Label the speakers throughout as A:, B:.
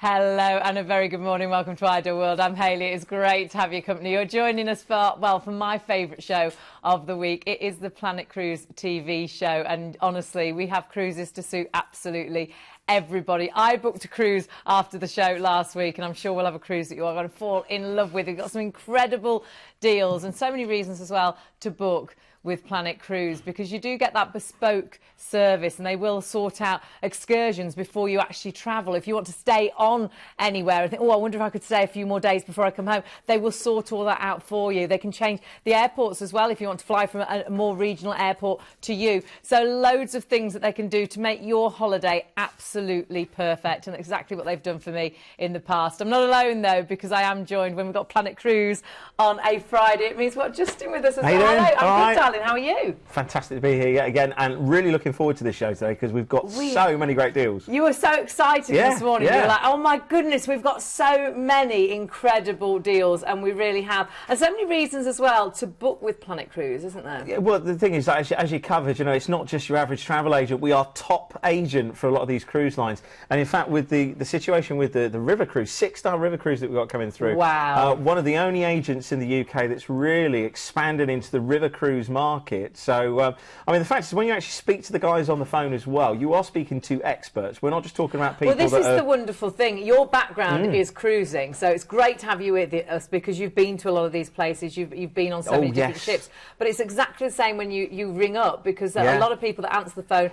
A: Hello and a very good morning. Welcome to Uniworld. I'm Hayley. It's great to have your company. You're joining us for my favourite show of the week. It is the Planet Cruise TV show, and honestly, we have cruises to suit absolutely everybody. I booked a cruise after the show last week, and I'm sure we'll have a cruise that you are going to fall in love with. We've got some incredible deals and so many reasons as well to book with Planet Cruise, because you do get that bespoke service, and they will sort out excursions before you actually travel. If you want to stay on anywhere and think, oh, I wonder if I could stay a few more days before I come home, they will sort all that out for you. They can change the airports as well if you want to fly from a more regional airport to you. So loads of things that they can do to make your holiday absolutely perfect, and exactly what they've done for me in the past. I'm not alone though, because I am joined when we've got Planet Cruise on a Friday. It means what, Justin with us as well. Hello, I'm good, darling. How are you?
B: Fantastic to be here yet again, and really looking forward to this show today because we've got so many great deals. You
A: were so excited this morning. You were like, oh my goodness, we've got so many incredible deals, and we really have. And so many reasons as well to book with Planet Cruise, isn't there?
B: Yeah, well, the thing is, as you covered, you know, it's not just your average travel agent. We are top agent for a lot of these cruise lines. And in fact, with the situation with the river cruise, 6-star river cruise that we've got coming through.
A: Wow.
B: One of the only agents in the UK that's really expanded into the river cruise market. So, I mean, the fact is, when you actually speak to the guys on the phone as well, you are speaking to experts. We're not just talking about people.
A: Well, this is the wonderful thing. Your background is cruising, so it's great to have you with us because you've been to a lot of these places. You've been on so many different ships. But it's exactly the same when you ring up, because a lot of people that answer the phone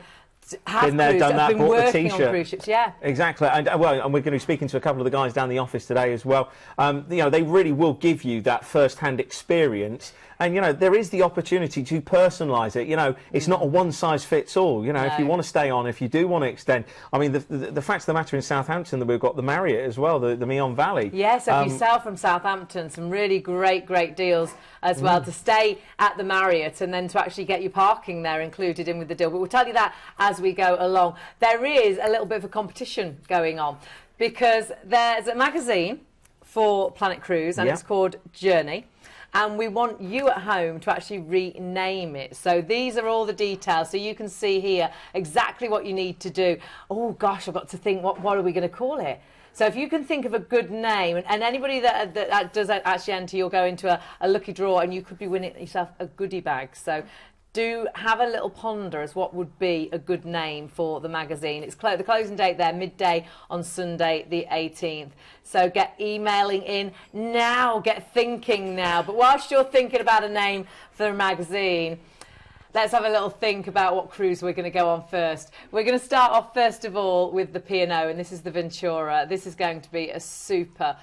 A: have been working on cruise ships. Yeah,
B: exactly. And we're going to be speaking to a couple of the guys down the office today as well. You know, they really will give you that first-hand experience. And, you know, there is the opportunity to personalise it. You know, it's not a one-size-fits-all. You know, if you want to stay on, if you do want to extend. I mean, the fact of the matter in Southampton that we've got the Marriott as well, the Meon Valley.
A: Yes, so if you sail from Southampton, some really great deals as well to stay at the Marriott, and then to actually get your parking there included in with the deal. But we'll tell you that as we go along. There is a little bit of a competition going on, because there's a magazine for Planet Cruise, and it's called Journey. And we want you at home to actually rename it. So these are all the details. So you can see here exactly what you need to do. Oh, gosh, I've got to think, what are we going to call it? So if you can think of a good name, and anybody that does actually enter, you'll go into a lucky draw, and you could be winning yourself a goodie bag. So do have a little ponder as what would be a good name for the magazine. It's the closing date there, midday on Sunday the 18th. So get emailing in now, get thinking now. But whilst you're thinking about a name for the magazine, let's have a little think about what cruise we're going to go on first. We're going to start off first of all with the P&O, and this is the Ventura. This is going to be a super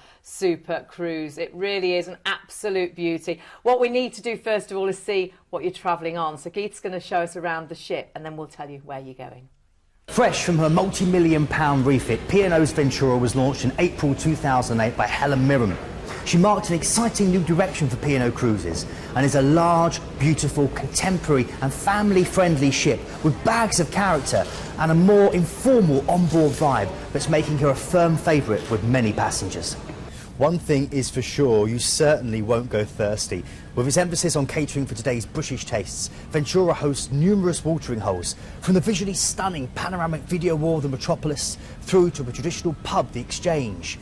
A: cruise. It really is an absolute beauty. What we need to do first of all is see what you're travelling on. So Keith's going to show us around the ship, and then we'll tell you where you're going.
C: Fresh from her multi-million-pound refit, P&O's Ventura was launched in April 2008 by Helen Mirren. She marked an exciting new direction for P&O Cruises and is a large, beautiful, contemporary and family-friendly ship with bags of character and a more informal onboard vibe that's making her a firm favourite with many passengers. One thing is for sure, you certainly won't go thirsty. With its emphasis on catering for today's British tastes, Ventura hosts numerous watering holes, from the visually stunning panoramic video wall of the Metropolis through to the traditional pub, the Exchange.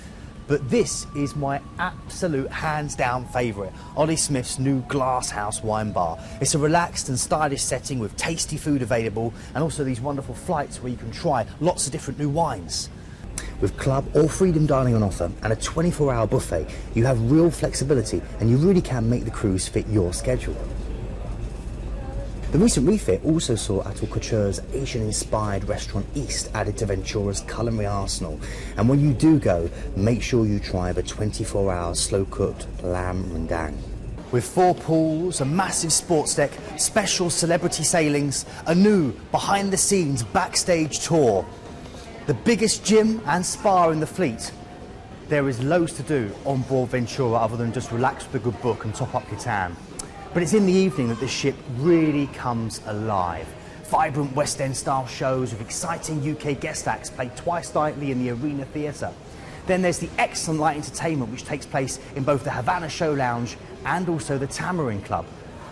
C: But this is my absolute hands-down favourite, Ollie Smith's new Glass House wine bar. It's a relaxed and stylish setting with tasty food available, and also these wonderful flights where you can try lots of different new wines. With club or freedom dining on offer and a 24-hour buffet, you have real flexibility, and you really can make the cruise fit your schedule. The recent refit also saw Atul Couture's Asian-inspired restaurant East added to Ventura's culinary arsenal. And when you do go, make sure you try the 24-hour slow-cooked lamb rendang. With 4 pools, a massive sports deck, special celebrity sailings, a new behind-the-scenes backstage tour, the biggest gym and spa in the fleet. There is loads to do on board Ventura other than just relax with a good book and top up your tan. But it's in the evening that the ship really comes alive. Vibrant West End style shows with exciting UK guest acts played twice nightly in the Arena Theatre. Then there's the excellent light entertainment which takes place in both the Havana Show Lounge and also the Tamarind Club.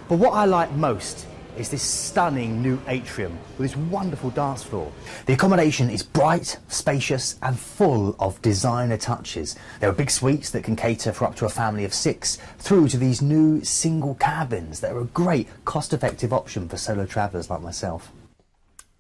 C: But what I like most is this stunning new atrium with this wonderful dance floor. The accommodation is bright, spacious and full of designer touches. There are big suites that can cater for up to a family of 6, through to these new single cabins that are a great cost-effective option for solo travellers like myself.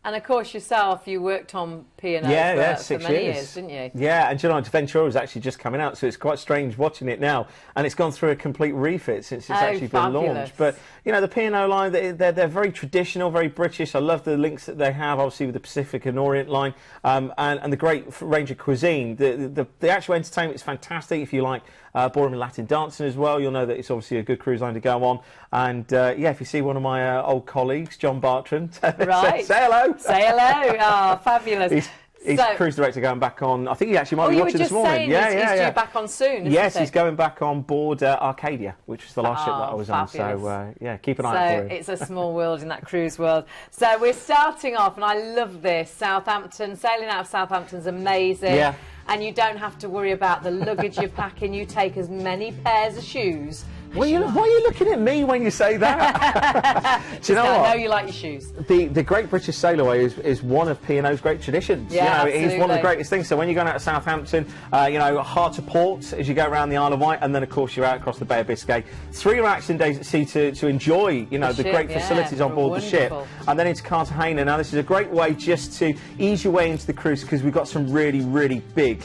A: And of course yourself, you worked on P&O for many years, didn't you?
B: Yeah, and you know, Ventura is actually just coming out, so it's quite strange watching it now. And it's gone through a complete refit since it's actually been launched. But, you know, the P&O line, they're very traditional, very British. I love the links that they have, obviously, with the Pacific and Orient line, and the great range of cuisine. The actual entertainment is fantastic. If you like ballroom and Latin dancing as well, you'll know that it's obviously a good cruise line to go on. And, yeah, if you see one of my old colleagues, John Bartrand,
A: right.
B: say hello.
A: Say hello. Oh, fabulous.
B: He's cruise director going back on. I think he actually might be watching this morning.
A: He's due back on soon.
B: Yes, he's going back on board Arcadia, which was the last ship that I was
A: fabulous.
B: on. So yeah, keep an eye out for him.
A: It's a small world in that cruise world. So we're starting off, and I love this. Southampton, sailing out of Southampton's amazing.
B: Yeah.
A: And you don't have to worry about the luggage you're packing. You take as many pairs of shoes.
B: Why are you looking at me when you say that? Do you know what?
A: I know you like your shoes.
B: The Great British Sailaway is one of P&O's great traditions.
A: Yeah,
B: you know, it's one of the greatest things. So when you're going out of Southampton, you know, heart to port as you go around the Isle of Wight, and then of course you're out across the Bay of Biscay. 3 relaxing days at sea to enjoy, you know, the great facilities on board the ship, and then into Cartagena. Now this is a great way just to ease your way into the cruise, because we've got some really, really big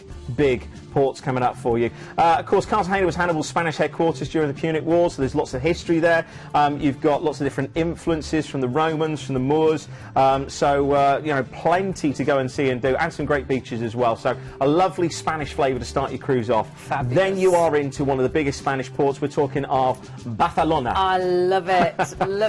B: ports coming up for you. Of course, Cartagena was Hannibal's Spanish headquarters during the Punic War, so there's lots of history there. You've got lots of different influences from the Romans, from the Moors, so you know, plenty to go and see and do, and some great beaches as well. So a lovely Spanish flavour to start your cruise off.
A: Fabulous.
B: Then you are into one of the biggest Spanish ports. We're talking of Barcelona.
A: I love it.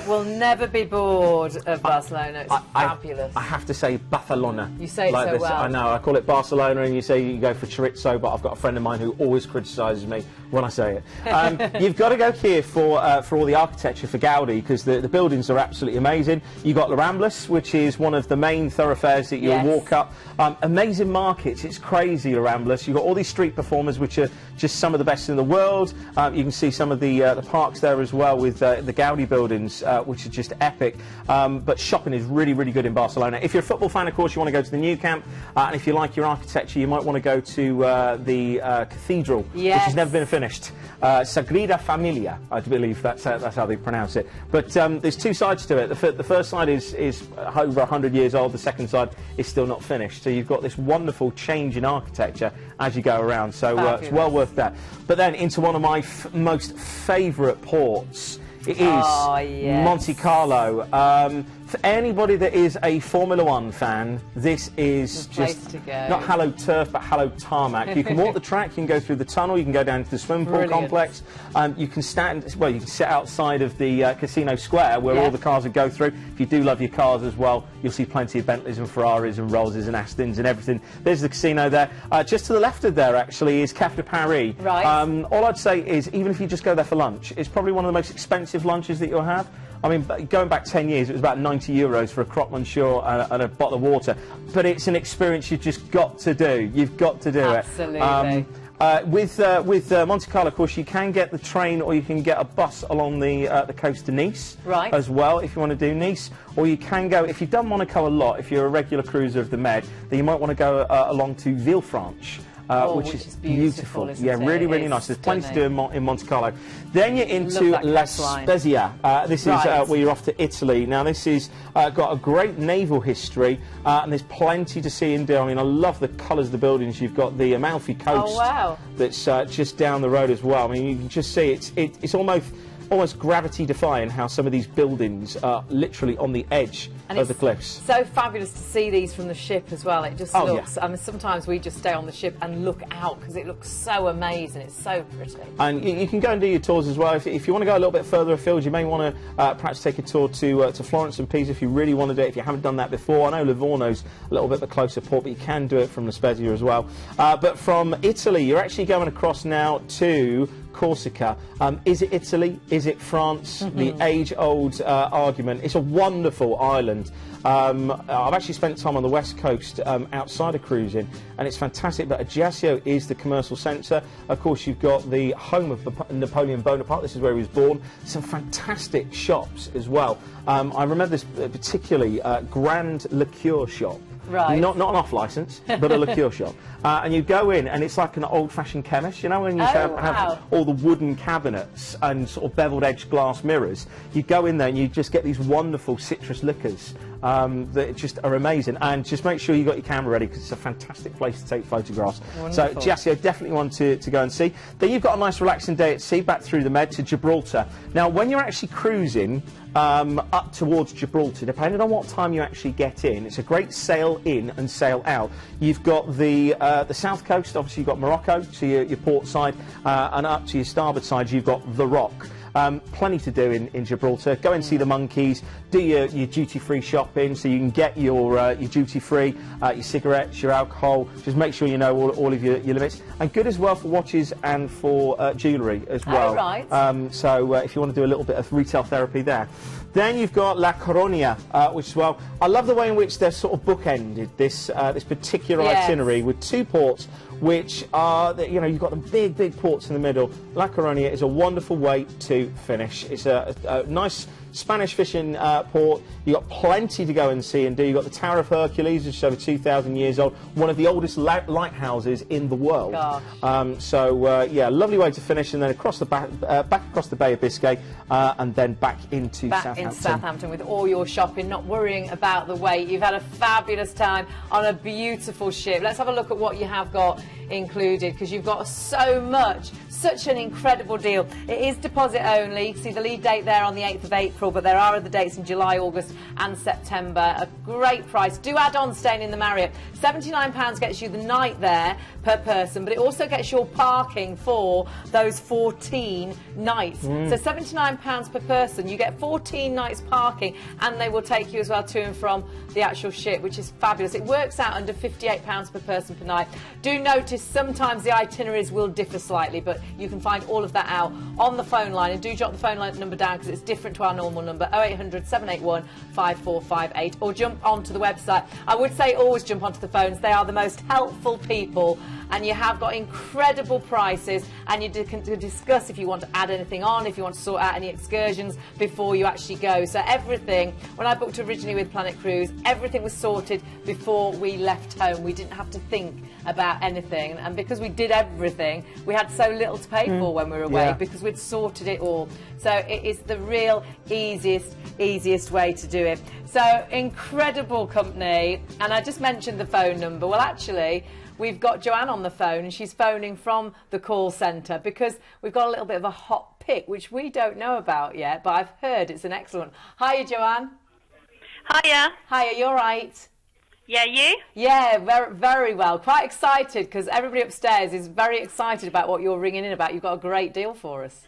A: We'll never be bored of Barcelona. It's fabulous.
B: I have to say Barcelona.
A: You say it
B: like
A: so
B: this.
A: well.
B: I know. I call it Barcelona, and you say you go for chorizo, but I've got a friend of mine who always criticises me when I say it. You've got to go here for all the architecture for Gaudi, because the buildings are absolutely amazing. You've got La Ramblas, which is one of the main thoroughfares that you'll walk up. Amazing markets. It's crazy, La Ramblas. You've got all these street performers, which are just some of the best in the world. You can see some of the parks there as well, with the Gaudi buildings, which are just epic. But shopping is really, really good in Barcelona. If you're a football fan, of course, you want to go to the Nou Camp, and if you like your architecture, you might want to go to the cathedral, which has never been finished. Sagrada Familia, I believe that's how they pronounce it. But there's 2 sides to it. The first side is over 100 years old. The second side is still not finished. So you've got this wonderful change in architecture as you go around. So it's well worth that. But then into one of my most favourite ports. It is Monte Carlo. For anybody that is a Formula 1 fan, this is just not hallowed turf, but hallowed tarmac. You can walk the track, you can go through the tunnel, you can go down to the swimming pool complex. You can you can sit outside of the Casino Square, where all the cars would go through. If you do love your cars as well, you'll see plenty of Bentleys and Ferraris and Rollses and Astons and everything. There's the casino there. Just to the left of there, actually, is Café de Paris.
A: Right.
B: All I'd say is, even if you just go there for lunch, it's probably one of the most expensive lunches that you'll have. I mean, going back 10 years, it was about €90 for a croque monsieur and a bottle of water. But it's an experience you've just got to do. You've got to do it.
A: Absolutely.
B: With Monte Carlo, of course, you can get the train, or you can get a bus along the coast to Nice as well, if you want to do Nice. Or you can go, if you've done Monaco a lot, if you're a regular cruiser of the Med, then you might want to go along to Villefranche. Which is beautiful. Yeah, really, really nice. There's plenty to do in Monte Carlo. Then you're into La Spezia. This is where you're off to Italy. Now, this is got a great naval history, and there's plenty to see and do. I mean, I love the colours of the buildings. You've got the Amalfi Coast that's just down the road as well. I mean, you can just see it's almost gravity-defying how some of these buildings are literally on the edge of the cliffs.
A: So fabulous to see these from the ship as well. It just looks, I mean, sometimes we just stay on the ship and look out, because it looks so amazing. It's so pretty. And
B: you can go and do your tours as well. If you want to go a little bit further afield, you may want to perhaps take a tour to Florence and Pisa if you really want to do it, if you haven't done that before. I know Livorno's a little bit of a closer port, but you can do it from La Spezia as well. But from Italy, you're actually going across now to Corsica. Is it Italy? Is it France? The age-old argument. It's a wonderful island. I've actually spent time on the west coast outside of cruising, and it's fantastic. But Ajaccio is the commercial centre. Of course, you've got the home of Napoleon Bonaparte. This is where he was born. Some fantastic shops as well. I remember this particularly Grand Liqueur shop.
A: Right.
B: Not an off licence, but a liqueur shop. And you go in, and it's like an old-fashioned chemist. You know, when you have all the wooden cabinets and sort of beveled-edge glass mirrors. You go in there, and you just get these wonderful citrus liquors that just are amazing. And just make sure you got your camera ready, because it's a fantastic place to take photographs.
A: Wonderful.
B: So, Ajaccio, definitely one to go and see. Then you've got a nice relaxing day at sea, back through the Med to Gibraltar. Now, when you're actually cruising up towards Gibraltar, depending on what time you actually get in, it's a great sail in and sail out. You've got the south coast, obviously you've got Morocco to your port side, and up to your starboard side you've got the Rock. Plenty to do in Gibraltar. Go and see the monkeys, do your duty-free shopping, so you can get your duty-free, your cigarettes, your alcohol. Just make sure you know all of your limits. And good as well for watches and for jewellery as well.
A: Oh, right.
B: So if you want to do a little bit of retail therapy there. Then you've got La Coruña, which, well, I love the way in which they've sort of bookended this particular itinerary with two ports, which are, you know, you've got the big ports in the middle. La Coruña is a wonderful way to finish. It's a nice Spanish fishing port. You've got plenty to go and see and do. You've got the Tower of Hercules, which is over 2,000 years old, one of the oldest lighthouses in the world. Yeah, lovely way to finish, and then across the back across the Bay of Biscay, and then back into Southampton
A: with all your shopping, not worrying about the weight. You've had a fabulous time on a beautiful ship. Let's have a look at what you have got included, because you've got so much, such an incredible deal. It is deposit only. See the leave date there on the 8th of April, but there are other dates in July, August and September. A great price. Do add on staying in the Marriott. £79 gets you the night there per person, but it also gets your parking for those 14 nights. So £79 per person, you get 14 nights parking, and they will take you as well to and from the actual ship, which is fabulous. It works out under £58 per person per night. Do notice sometimes the itineraries will differ slightly, but you can find all of that out on the phone line, and do jot the phone line number down, because it's different to our normal number, 0800 781 5458, or jump onto the website. I would say always jump onto the phones. They are the most helpful people, and you have got incredible prices, and you can discuss if you want to add anything on, if you want to sort out any excursions before you actually go. So everything, when I booked originally with Planet Cruise, everything was sorted before we left home. We didn't have to think about anything, and because we did everything, we had so little to pay for when we were away, because we'd sorted it all. So it is the real easiest way to do it. So incredible company, and I just mentioned the phone number. Well, actually, we've got Joanne on the phone, and she's phoning from the call centre because we've got a little bit of a hot pick, which we don't know about yet, but I've heard it's an excellent. Hiya, Joanne.
D: Hiya.
A: Hiya, you all right?
D: Yeah, you?
A: Yeah, very, very well. Quite excited, because everybody upstairs is very excited about what you're ringing in about. You've got a great deal for us.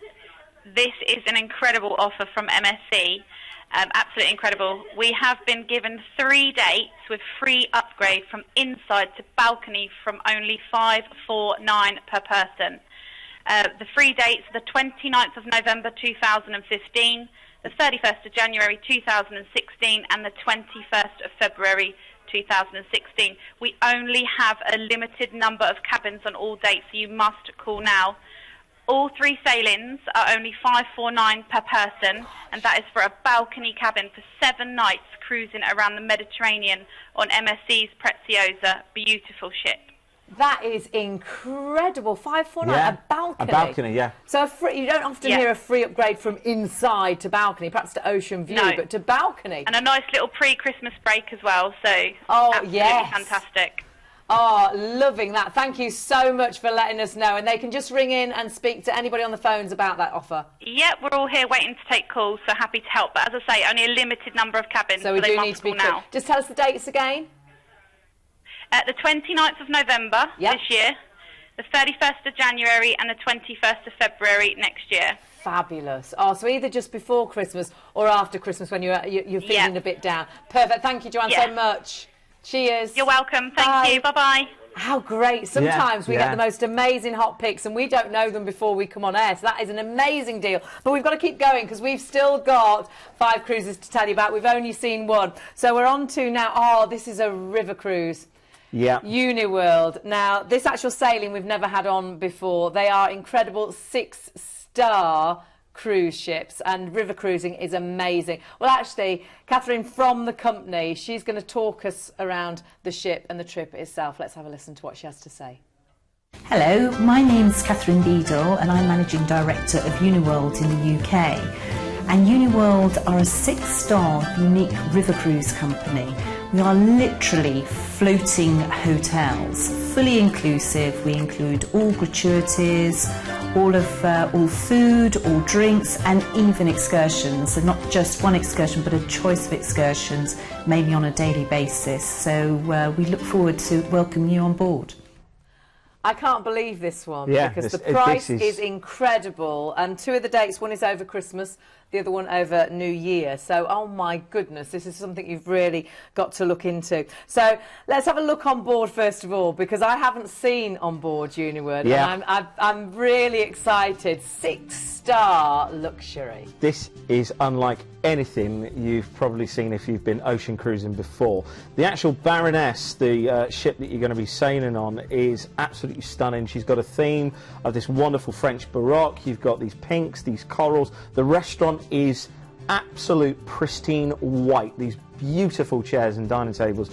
D: This is an incredible offer from MSC. Absolutely incredible. We have been given 3 dates with free upgrade from inside to balcony from only $549 per person. The 3 dates are the 29th of November 2015, the 31st of January 2016, and the 21st of February 2016. We only have a limited number of cabins on all dates, so you must call now. All 3 sailings are only $549 per person, and that is for a balcony cabin for 7 nights cruising around the Mediterranean on MSC's Preziosa, beautiful ship.
A: That is incredible. $549,
B: Yeah,
A: a balcony.
B: a balcony, yeah.
A: So you don't often hear a free upgrade from inside to balcony, perhaps to ocean view,
D: No.
A: but to balcony.
D: And a nice little pre-Christmas break as well, so absolutely fantastic.
A: Oh, loving that. Thank you so much for letting us know. And they can just ring in and speak to anybody on the phones about that offer.
D: Yeah, we're all here waiting to take calls, so happy to help. But as I say, only a limited number of cabins,
A: So we
D: they
A: do
D: must
A: need to be
D: call now.
A: quick. Just tell us the dates again.
D: The 29th of November this year, the 31st of January, and the 21st of February next year.
A: Fabulous. Oh, so either just before Christmas or after Christmas when you're feeling a bit down. Perfect. Thank you, Joanne, so much. Cheers.
D: You're welcome. Thank you. Bye-bye.
A: How great. Sometimes we get the most amazing hot picks and we don't know them before we come on air. So that is an amazing deal. But we've got to keep going because we've still got 5 cruises to tell you about. We've only seen one. So we're on to now, oh, this is a river cruise. Yeah. Uniworld. Now, this actual sailing we've never had on before. They are incredible 6-star cruise ships, and river cruising is amazing. Well, actually, Catherine from the company, she's going to talk us around the ship and the trip itself. Let's have a listen to what she has to say.
E: Hello, my name's Catherine Beadle and I'm Managing Director of Uniworld in the UK. And Uniworld are a 6-star unique river cruise company. We are literally floating hotels, fully inclusive. We include all gratuities, all food, all drinks, and even excursions. So not just one excursion, but a choice of excursions, mainly on a daily basis. So we look forward to welcoming you on board.
A: I can't believe this one because the price is incredible, and 2 of the dates, one is over Christmas, the other one over New Year. So, oh my goodness, this is something you've really got to look into. So let's have a look on board first of all, because I haven't seen on board Uniworld, and I'm really excited. 6-star luxury.
B: This is unlike anything you've probably seen if you've been ocean cruising before. The actual Baroness, the ship that you're going to be sailing on, is absolutely stunning. She's got a theme of this wonderful French Baroque. You've got these pinks, these corals. The restaurant is absolute pristine white. These beautiful chairs and dining tables.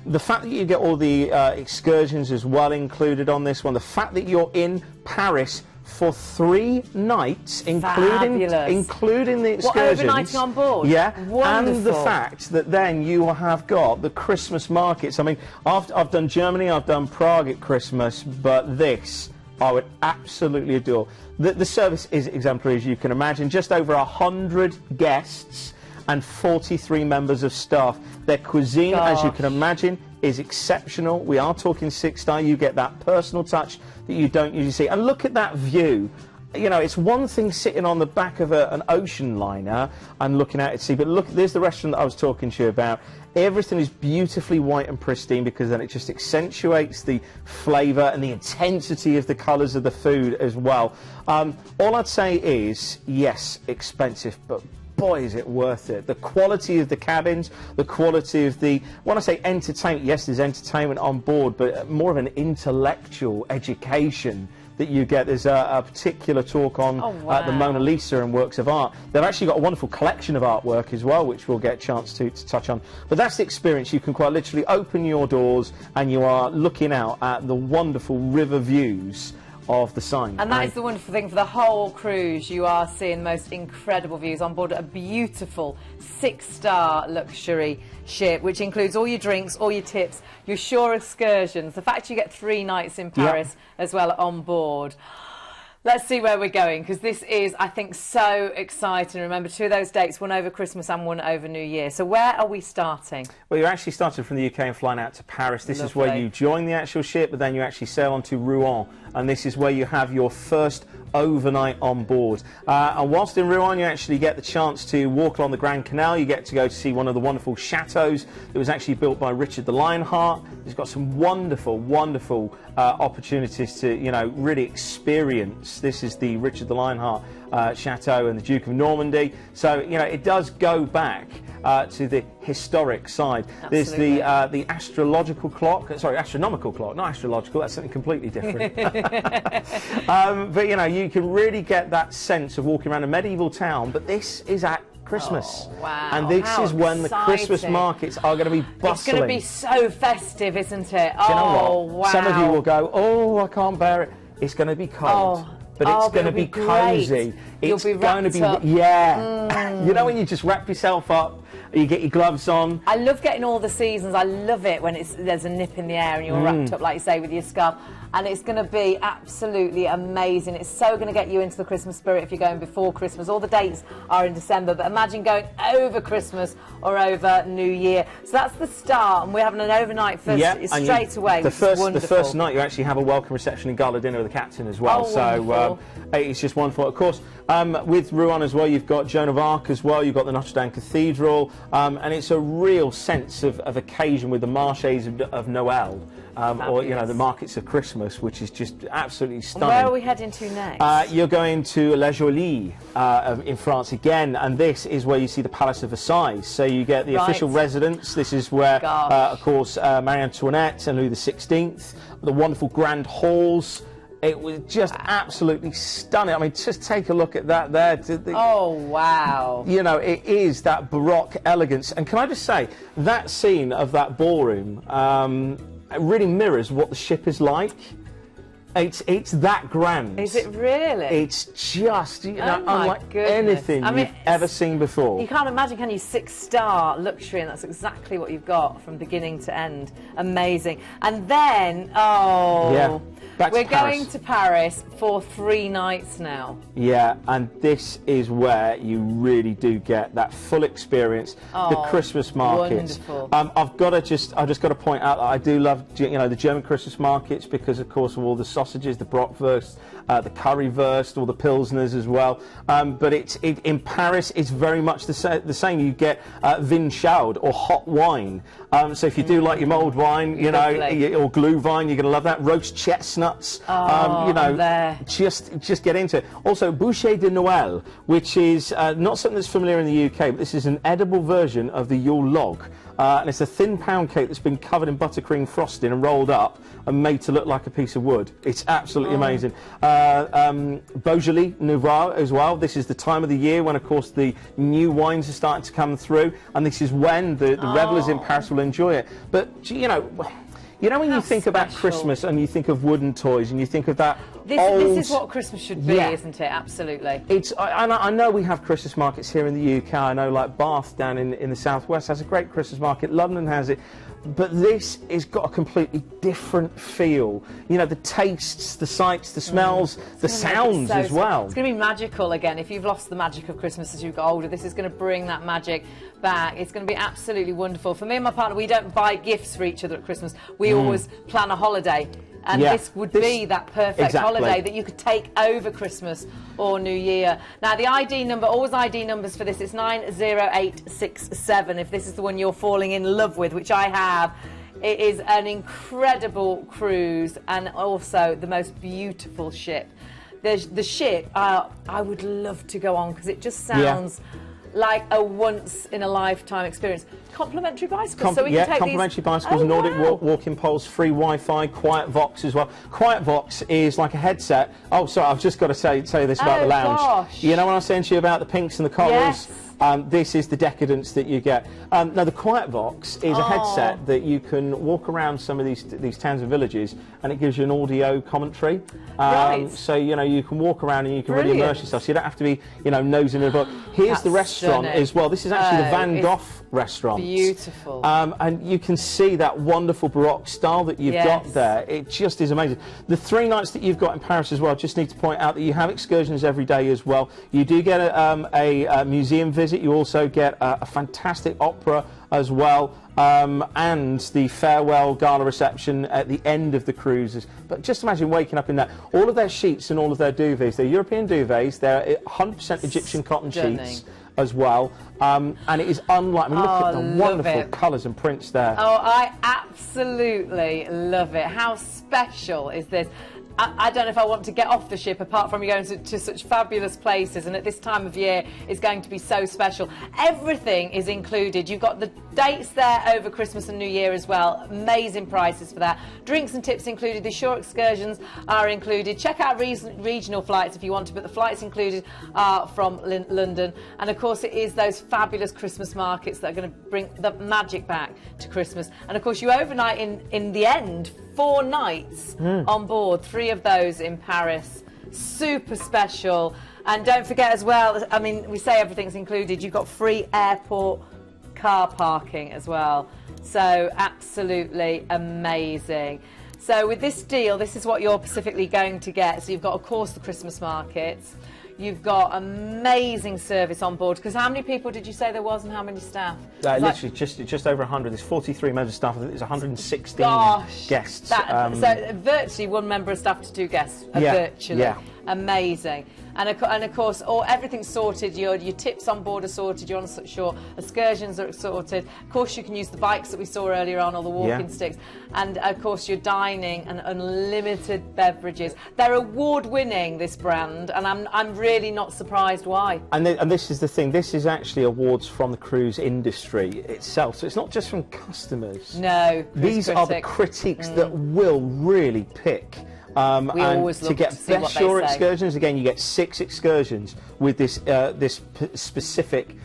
B: The fact that you get all the excursions as well included on this one. The fact that you're in Paris for 3 nights, including the excursions.
A: What, overnighting on board?
B: Yeah,
A: wonderful.
B: And the fact that then you have got the Christmas markets. I mean, I've done Germany, I've done Prague at Christmas, but this I would absolutely adore. The service is exemplary, as you can imagine. Just over 100 guests and 43 members of staff. Their cuisine, as you can imagine, is exceptional. We are talking 6-star. You get that personal touch that you don't usually see. And look at that view. You know, it's one thing sitting on the back of an ocean liner and looking out at sea, but look, there's the restaurant that I was talking to you about. Everything is beautifully white and pristine because then it just accentuates the flavour and the intensity of the colours of the food as well. All I'd say is, yes, expensive, but boy, is it worth it. The quality of the cabins, the quality of the, when I say entertainment, yes, there's entertainment on board, but more of an intellectual education that you get. There's a particular talk on the Mona Lisa and works of art. They've actually got a wonderful collection of artwork as well, which we'll get a chance to touch on. But that's the experience. You can quite literally open your doors and you are looking out at the wonderful river views of the Seine.
A: And that is the wonderful thing for the whole cruise. You are seeing the most incredible views on board a beautiful 6-star luxury ship, which includes all your drinks, all your tips, your shore excursions, the fact you get 3 nights in Paris as well on board. Let's see where we're going, because this is, I think, so exciting. Remember, 2 of those dates, one over Christmas and one over New Year. So where are we starting?
B: Well, you're actually starting from the UK and flying out to Paris. This is where you join the actual ship, but then you actually sail on to Rouen, and this is where you have your first overnight on board. And whilst in Rouen, you actually get the chance to walk along the Grand Canal. You get to go to see one of the wonderful chateaus that was actually built by Richard the Lionheart. It's got some wonderful, wonderful opportunities to, you know, really experience. This is the Richard the Lionheart Chateau and the Duke of Normandy. So, you know, it does go back to the historic side.
A: Absolutely.
B: There's the astrological clock, sorry, astronomical clock, not astrological, that's something completely different. But, you know, you can really get that sense of walking around a medieval town, but this is at Christmas.
A: Oh, wow.
B: And this is when the Christmas markets are going to be bustling.
A: It's going to be so festive, isn't it?
B: Do you know what?
A: Wow.
B: Some of you will go, oh, I can't bear it. It's going to be cold. But it's going to be cosy. It's going to be, you know, when you just wrap yourself up, you get your gloves on.
A: I love getting all the seasons. I love it when there's a nip in the air and you're wrapped up, like you say, with your scarf. And it's going to be absolutely amazing. It's so going to get you into the Christmas spirit if you're going before Christmas. All the dates are in December, but imagine going over Christmas or over New Year. So that's the start, and we're having an overnight straight away.
B: The first night you actually have a welcome reception and gala dinner with the captain as well.
A: Oh, so
B: it's just wonderful. Of course, With Rouen as well, you've got Joan of Arc as well, you've got the Notre Dame Cathedral, and it's a real sense of occasion with the marchés of Noël, or, you know, the markets of Christmas, which is just absolutely stunning.
A: Where are we heading to next?
B: You're going to La Jolie in France again, and this is where you see the Palace of Versailles. So you get the official residence. This is where, of course, Marie Antoinette and Louis XVI, the wonderful grand halls. It was just absolutely stunning. I mean, just take a look at that there.
A: Oh, wow.
B: You know, it is that Baroque elegance. And can I just say, that scene of that ballroom it really mirrors what the ship is like. It's that grand.
A: Is it really?
B: It's just, you know, unlike anything you've ever seen before.
A: You can't imagine, can you? 6-star luxury, and that's exactly what you've got from beginning to end. Amazing. And then, we're going to Paris for 3 nights now.
B: Yeah, and this is where you really do get that full experience. The Christmas markets.
A: Wonderful.
B: I've just got to point out that I do love, you know, the German Christmas markets because, of course, of all the sausages, the bratwurst, the currywurst, all the pilsners as well. But in Paris, it's very much the same. You get vin chaud, or hot wine. So if you do like your mulled wine, you know, or glühwein, you're going to love that. Roast chestnuts, you know, just get into it. Also, bouchée de Noël, which is not something that's familiar in the UK, but this is an edible version of the Yule log. And it's a thin pound cake that's been covered in buttercream frosting and rolled up and made to look like a piece of wood. It's absolutely amazing. Beaujolais Nouveau as well. This is the time of the year when, of course, the new wines are starting to come through, and this is when the revellers in Paris will enjoy it. But, you know, when you think about Christmas and you think of wooden toys and you think of that
A: this is what Christmas should be, isn't it? Absolutely.
B: I know we have Christmas markets here in the UK. I know, like, Bath down in the southwest has a great Christmas market. London has it. But this has got a completely different feel. You know, the tastes, the sights, the smells, the sounds as well.
A: It's going to be magical again. If you've lost the magic of Christmas as you got older, this is going to bring that magic back. It's going to be absolutely wonderful. For me and my partner, we don't buy gifts for each other at Christmas. We always plan a holiday. And this would be that perfect holiday that you could take over Christmas or New Year. Now, the ID number, always ID numbers for this, it's 90867, if this is the one you're falling in love with, which I have. It is an incredible cruise and also the most beautiful ship. The ship, I would love to go on because it just sounds like a once-in-a-lifetime experience. Complimentary bicycles, so we can take
B: complimentary bicycles, Nordic walking poles, free Wi-Fi, Quiet Vox as well. Quiet Vox is like a headset. Oh, sorry, I've just got to say this about the lounge.
A: Gosh.
B: You know when I was saying to you about the pinks and the corals?
A: Yes.
B: This is the decadence that you get. Now, the Quiet Vox is a headset that you can walk around some of these towns and villages, and it gives you an audio commentary. So, you know, you can walk around and you can really immerse yourself. So you don't have to be, you know, nosing in a book. Here's the restaurant as well. This is actually the Van Gogh restaurant.
A: Beautiful.
B: And you can see that wonderful Baroque style that you've got there. It just is amazing. The 3 nights that you've got in Paris as well, just need to point out that you have excursions every day as well. You do get a museum visit. You also get a fantastic opera as well, and the farewell gala reception at the end of the cruises. But just imagine waking up in that. All of their sheets and all of their duvets, they're European duvets, they're 100% Egyptian cotton sheets as well, and it is unlike, I mean, look at the wonderful colours and prints there.
A: Oh, I absolutely love it. How special is this? I don't know if I want to get off the ship apart from going to such fabulous places, and at this time of year it's going to be so special. Everything is included. You've got the dates there over Christmas and New Year as well. Amazing prices for that. Drinks and tips included. The shore excursions are included. Check out regional flights if you want to, but the flights included are from London. And of course it is those fabulous Christmas markets that are going to bring the magic back to Christmas. And of course you overnight in the end 4 nights on board, 3 of those in Paris. Super special. And don't forget as well, I mean, we say everything's included, you've got free airport car parking as well. So absolutely amazing. So with this deal, this is what you're specifically going to get. So you've got, of course, the Christmas markets. You've got amazing service on board, because how many people did you say there was and how many staff?
B: Literally just over 100. There's 43 members of staff. I think there's 116 guests.
A: So virtually 1 member of staff to 2 guests, virtually. Amazing. And of course, everything's sorted. Your tips on board are sorted. Your on-shore excursions are sorted. Of course, you can use the bikes that we saw earlier on, or the walking sticks. And of course, your dining and unlimited beverages. They're award-winning, this brand, and I'm really not surprised why.
B: And this is the thing. This is actually awards from the cruise industry itself. So it's not just from customers.
A: No,
B: these are the critics that will really pick.
A: We always look
B: to get
A: to see
B: best
A: what they
B: shore
A: say.
B: excursions. Again, you get 6 excursions with this specific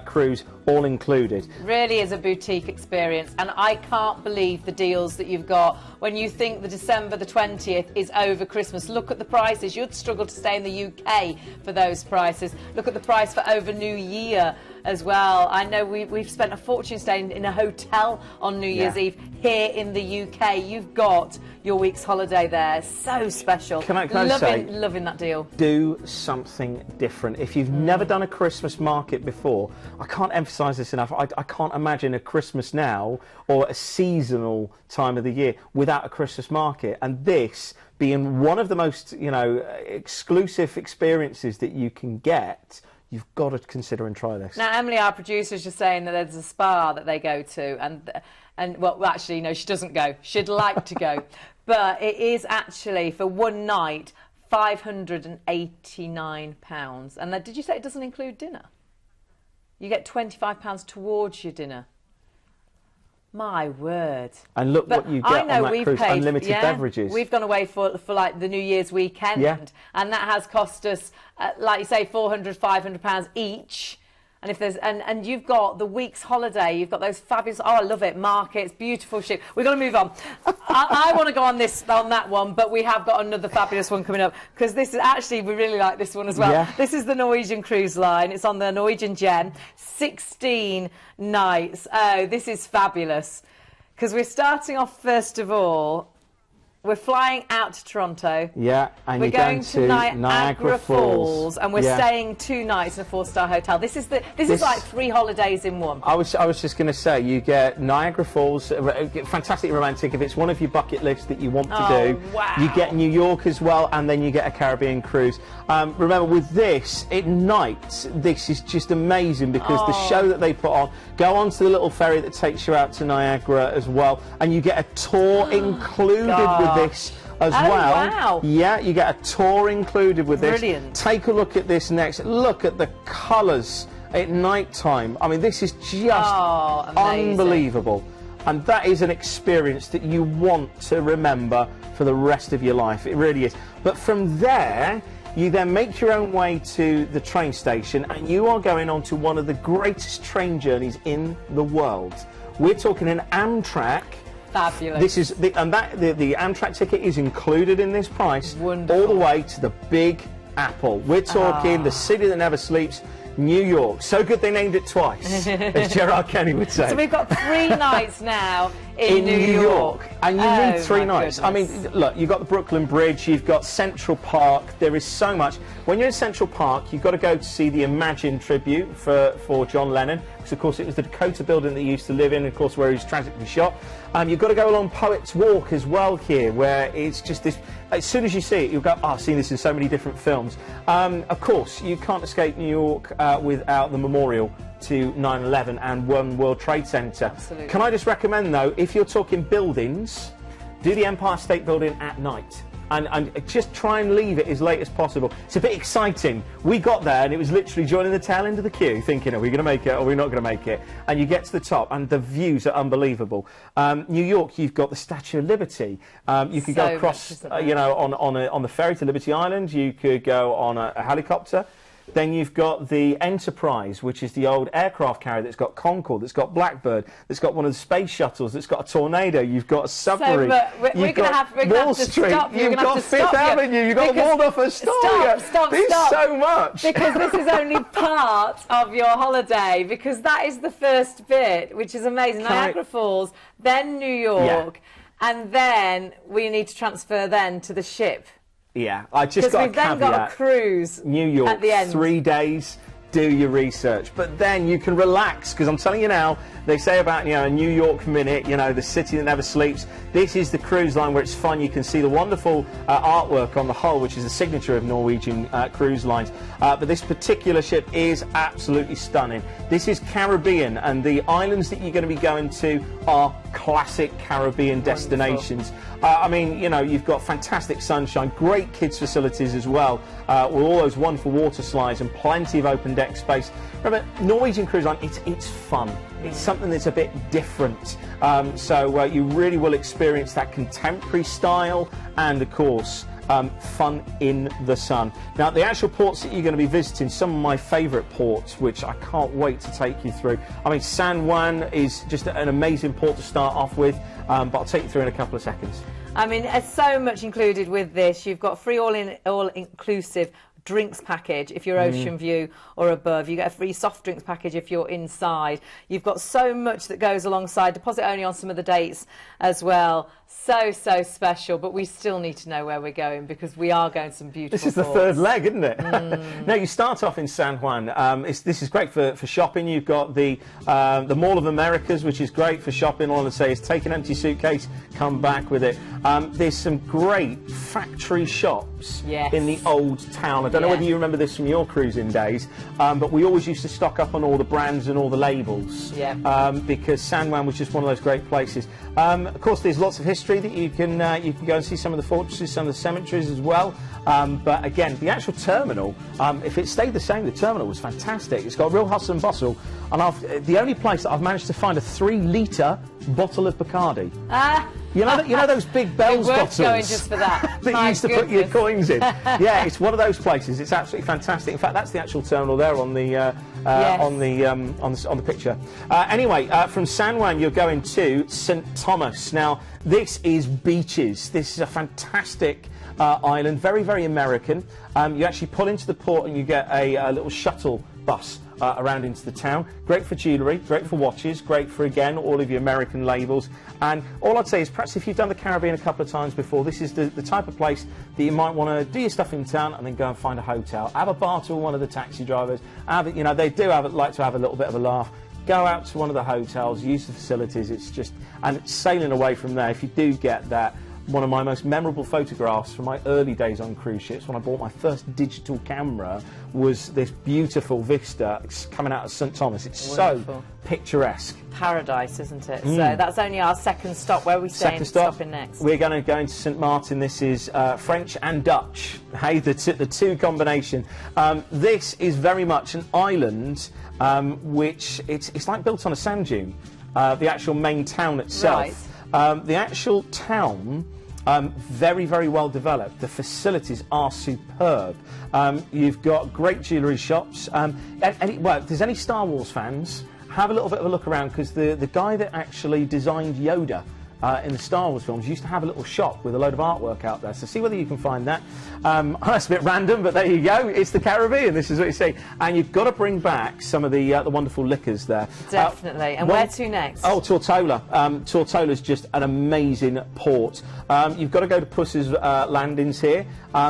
B: cruise, all included.
A: Really is a boutique experience, and I can't believe the deals that you've got. When you think the December the 20th is over Christmas, look at the prices. You'd struggle to stay in the UK for those prices. Look at the price for over New Year as well. I know we've spent a fortune staying in a hotel on New Year's Eve here in the UK. You've got your week's holiday there. So special.
B: Can I say,
A: loving that deal.
B: Do something different. If you've never done a Christmas market before, I can't emphasise this enough. I can't imagine a Christmas now or a seasonal time of the year without a Christmas market. And this being one of the most, exclusive experiences that you can get, you've got to consider and try this.
A: Now, Emily, our producer, is just saying that there's a spa that they go to, and well, actually, no, she doesn't go. She'd like to go, but it is actually for one night £589. And did you say it doesn't include dinner? You get £25 towards your dinner. My word.
B: And look what you get on that cruise,
A: paid,
B: unlimited beverages.
A: We've gone away for like the New Year's weekend, and that has cost us, like you say, £400–500 each. And if there's and you've got the week's holiday, you've got those fabulous, I love it, markets, beautiful ship. We've got to move on. I want to go on that one, but we have got another fabulous one coming up, because this is actually, we really like this one as well.
B: Yeah.
A: This is the Norwegian cruise line. It's on the Norwegian Gem, 16 nights. Oh, this is fabulous, because we're starting off, first of all, we're flying out to Toronto.
B: Yeah, and
A: we're
B: you're
A: going to Niagara Falls, and we're
B: yeah.
A: staying 2 nights in a 4-star hotel. This is like 3 holidays in one.
B: I was just going to say, you get Niagara Falls, fantastic romantic. If it's one of your bucket lists that you want to do,
A: wow.
B: You get New York as well, and then you get a Caribbean cruise. Remember, with this, at night, this is just amazing, because the show that they put on, go on to the little ferry that takes you out to Niagara as well, and you get a tour included with this as well.
A: Wow.
B: Yeah, you get a tour included with this.
A: Brilliant.
B: Take a look at this next. Look at the colours at night time. I mean, this is just unbelievable. And that is an experience that you want to remember for the rest of your life. It really is. But from there, you then make your own way to the train station, and you are going on to one of the greatest train journeys in the world. We're talking an Amtrak.
A: Fabulous.
B: This is the Amtrak ticket is included in this price.
A: Wonderful.
B: All the way to the Big Apple. We're talking the city that never sleeps, New York. So good they named it twice, as Gerard Kenny would say.
A: So we've got 3 nights now in New York.
B: And you need 3 nights.
A: Goodness.
B: I mean, look, you've got the Brooklyn Bridge, you've got Central Park. There is so much. When you're in Central Park, you've got to go to see the Imagine tribute for John Lennon, because of course it was the Dakota building that he used to live in, of course, where he was tragically shot. You've got to go along Poets Walk as well here, where it's just this. As soon as you see it, you'll go, I've seen this in so many different films. Of course, you can't escape New York without the memorial to 9/11 and One World Trade Center.
A: Absolutely.
B: Can I just recommend, though, if you're talking buildings, do the Empire State Building at night. And just try and leave it as late as possible. It's a bit exciting. We got there and it was literally joining the tail end of the queue, thinking, are we going to make it or are we not going to make it? And you get to the top and the views are unbelievable. New York, you've got the Statue of Liberty. You could go across, on the ferry to Liberty Island. You could go on a helicopter. Then you've got the Enterprise, which is the old aircraft carrier that's got Concorde, that's got Blackbird, that's got one of the space shuttles, that's got a tornado. You've got a submarine.
A: So, we're going to have to stop.
B: You've got Fifth Avenue. You've got Waldorf Astoria.
A: Stop.
B: There's so much.
A: Because this is only part of your holiday, because that is the first bit, which is amazing. Niagara Falls, then New York, and then we need to transfer then to the ship.
B: Yeah, I just got a caveat.
A: Because we've then got a cruise
B: New York,
A: at the end.
B: 3 days, do your research, but then you can relax, because I'm telling you now, they say about, a New York minute, the city that never sleeps. This is the cruise line where it's fun. You can see the wonderful artwork on the hull, which is the signature of Norwegian cruise lines. But this particular ship is absolutely stunning. This is Caribbean, and the islands that you're going to be going to are classic Caribbean destinations. I mean, you've got fantastic sunshine, great kids facilities as well, with all those wonderful water slides and plenty of open deck space. Remember, Norwegian Cruise Line, it's fun. It's something that's a bit different. So you really will experience that contemporary style and, of course, fun in the sun. Now, the actual ports that you're going to be visiting, some of my favourite ports, which I can't wait to take you through. I mean, San Juan is just an amazing port to start off with, but I'll take you through in a couple of seconds.
A: I mean, there's so much included with this. You've got free all-inclusive drinks package if you're ocean view or above. You get a free soft drinks package if you're inside. You've got so much that goes alongside. Deposit only on some of the dates as well. So special, but we still need to know where we're going, because we are going to some beautiful
B: This is the
A: ports.
B: third leg, isn't it? Now, you start off in San Juan. This is great for shopping. You've got the Mall of Americas, which is great for shopping. All I say is take an empty suitcase, come back with it. There's some great factory shops in the old town. I don't know whether you remember this from your cruising days, but we always used to stock up on all the brands and all the labels, because San Juan was just one of those great places. Of course, there's lots of history that you can go and see, some of the fortresses, some of the cemeteries as well. But again, the actual terminal, if it stayed the same, the terminal was fantastic. It's got real hustle and bustle. And the only place that I've managed to find a 3-litre bottle of Bacardi. You know those big Bell's bottles
A: going just for that.
B: that you used to put your coins in. Yeah, it's one of those places. It's absolutely fantastic. In fact, that's the actual terminal there on the on the picture. Anyway, from San Juan you're going to St Thomas. Now, this is beaches. This is a fantastic island, very American. You actually pull into the port and you get a little shuttle bus around into the town. Great for jewellery, great for watches, great for, again, all of your American labels. And all I'd say is, perhaps if you've done the Caribbean a couple of times before, this is the type of place that you might want to do your stuff in town and then go and find a hotel. Have a barter with one of the taxi drivers. They do like to have a little bit of a laugh. Go out to one of the hotels, use the facilities. It's just, and sailing away from there, if you do get that. One of my most memorable photographs from my early days on cruise ships, when I bought my first digital camera, was this beautiful vista coming out of St Thomas. It's so picturesque.
A: Paradise, isn't it? So that's only our second stop. Where are we staying? Stopping next?
B: We're going to go into St Martin. This is French and Dutch. Hey, the two combination. This is very much an island, which it's like built on a sand dune. The actual main town itself. Right. The actual town. Very well developed. The facilities are superb. You've got great jewellery shops. If there's any Star Wars fans, have a little bit of a look around, because the guy that actually designed Yoda in the Star Wars films used to have a little shop with a load of artwork out there, so see whether you can find that. That's a bit random, but there you go. It's the Caribbean. This is what you see, and you've got to bring back some of the wonderful liquors there.
A: Definitely. And where to next?
B: Oh, Tortola. Tortola's just an amazing port. You've got to go to Puss's Landings here,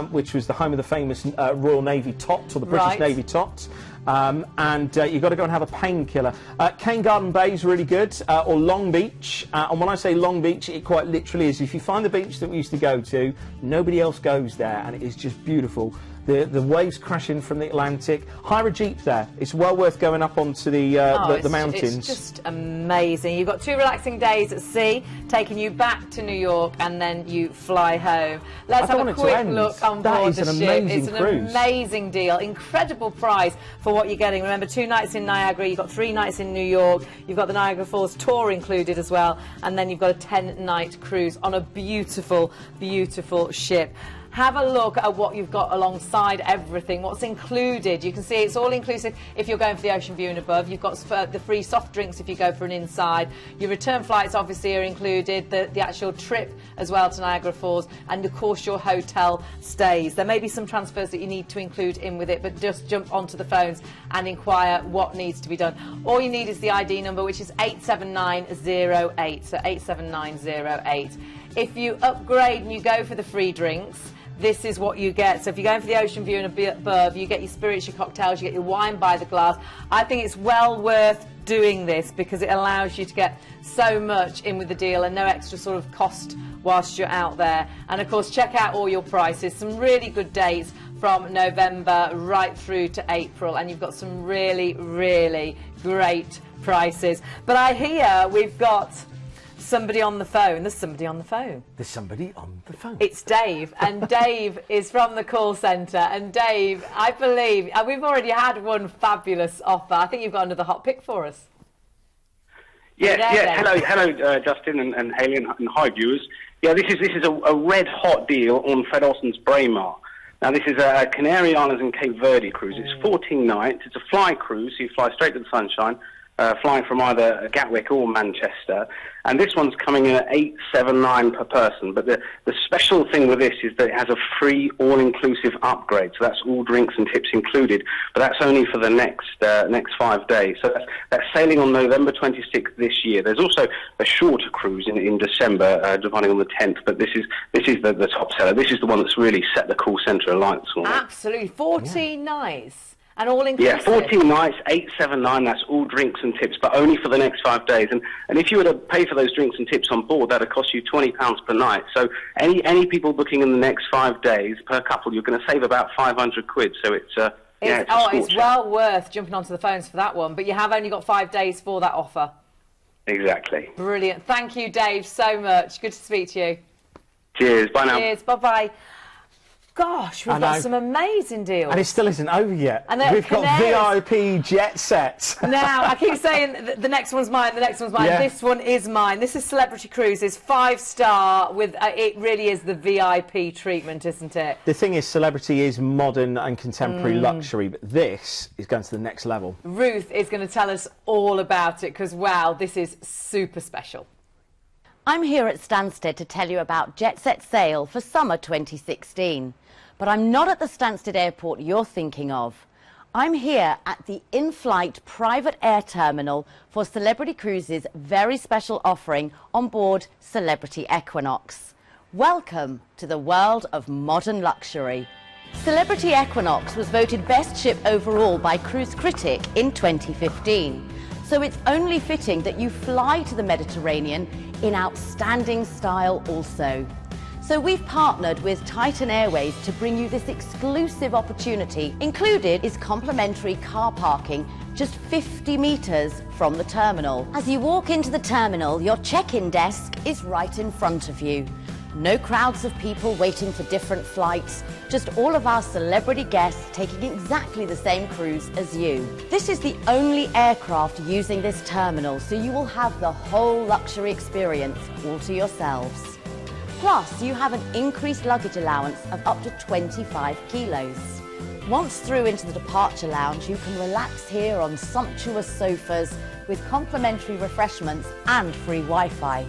B: which was the home of the famous Royal Navy Tots, or the British Navy Tots. And you've got to go and have a painkiller. Cane Garden Bay is really good, or Long Beach. And when I say Long Beach, it quite literally is. If you find the beach that we used to go to, nobody else goes there, and it is just beautiful. The waves crashing from the Atlantic. Hire a Jeep there. It's well worth going up onto the mountains.
A: It's just amazing. You've got 2 relaxing days at sea, taking you back to New York, and then you fly home. Let's have a quick look on board the ship. It's an amazing deal. Incredible price for what you're getting. Remember, 2 nights in Niagara. You've got 3 nights in New York. You've got the Niagara Falls tour included as well. And then you've got a 10-night cruise on a beautiful ship. Have a look at what you've got alongside everything, what's included. You can see it's all inclusive if you're going for the ocean view and above. You've got the free soft drinks if you go for an inside. Your return flights obviously are included, the actual trip as well to Niagara Falls, and of course your hotel stays. There may be some transfers that you need to include in with it, but just jump onto the phones and inquire what needs to be done. All you need is the ID number, which is 87908, so 87908. If you upgrade and you go for the free drinks, this is what you get. So if you're going for the ocean view and above, you get your spirits, your cocktails, you get your wine by the glass. I think it's well worth doing this because it allows you to get so much in with the deal and no extra sort of cost whilst you're out there. And of course, check out all your prices. Some really good dates from November right through to April, and you've got some really, really great prices. But I hear we've got somebody on the phone. There's somebody on the phone.
B: There's somebody on the phone.
A: It's Dave, and Dave is from the call centre. And Dave, I believe we've already had one fabulous offer. I think you've got another hot pick for us.
F: Yeah. Hello, Justin and Hayley, and hi, viewers. Yeah, this is a red hot deal on Fred Olsen's Braemar. Now, this is a Canary Islands and Cape Verde cruise. It's 14 nights. It's a fly cruise, so you fly straight to the sunshine, flying from either Gatwick or Manchester. And this one's coming in at $879 per person. But the special thing with this is that it has a free all-inclusive upgrade. So that's all drinks and tips included. But that's only for the next 5 days. So that's sailing on November 26th this year. There's also a shorter cruise in December, depending on the 10th. But this is the top seller. This is the one that's really set the call centre alight this morning.
A: Absolutely. 14 nights. And all inclusive.
F: Yeah, 14 nights, $879. That's all drinks and tips, but only for the next 5 days. And if you were to pay for those drinks and tips on board, that'd cost you £20 per night. So any people booking in the next 5 days per couple, you're going to save about 500 quid. So it's
A: well worth jumping onto the phones for that one. But you have only got 5 days for that offer.
F: Exactly.
A: Brilliant. Thank you, Dave, so much. Good to speak to you.
F: Cheers. Bye now.
A: Cheers. Bye bye. Gosh, we've got some amazing deals.
B: And it still isn't over yet.
A: And
B: we've got VIP jet sets.
A: Now, I keep saying the next one's mine, the next one's mine. Yeah. This one is mine. This is Celebrity Cruises, 5-star, with it really is the VIP treatment, isn't it?
B: The thing is, Celebrity is modern and contemporary luxury, but this is going to the next level.
A: Ruth is going to tell us all about it because, wow, this is super special.
G: I'm here at Stansted to tell you about Jet Set Sail for summer 2016. But I'm not at the Stansted Airport you're thinking of. I'm here at the in-flight private air terminal for Celebrity Cruises' very special offering on board Celebrity Equinox. Welcome to the world of modern luxury. Celebrity Equinox was voted best ship overall by Cruise Critic in 2015. So it's only fitting that you fly to the Mediterranean in outstanding style also. So we've partnered with Titan Airways to bring you this exclusive opportunity. Included is complimentary car parking just 50 metres from the terminal. As you walk into the terminal, your check-in desk is right in front of you. No crowds of people waiting for different flights, just all of our celebrity guests taking exactly the same cruise as you. This is the only aircraft using this terminal, so you will have the whole luxury experience all to yourselves. Plus, you have an increased luggage allowance of up to 25 kilos. Once through into the departure lounge, you can relax here on sumptuous sofas with complimentary refreshments and free Wi-Fi.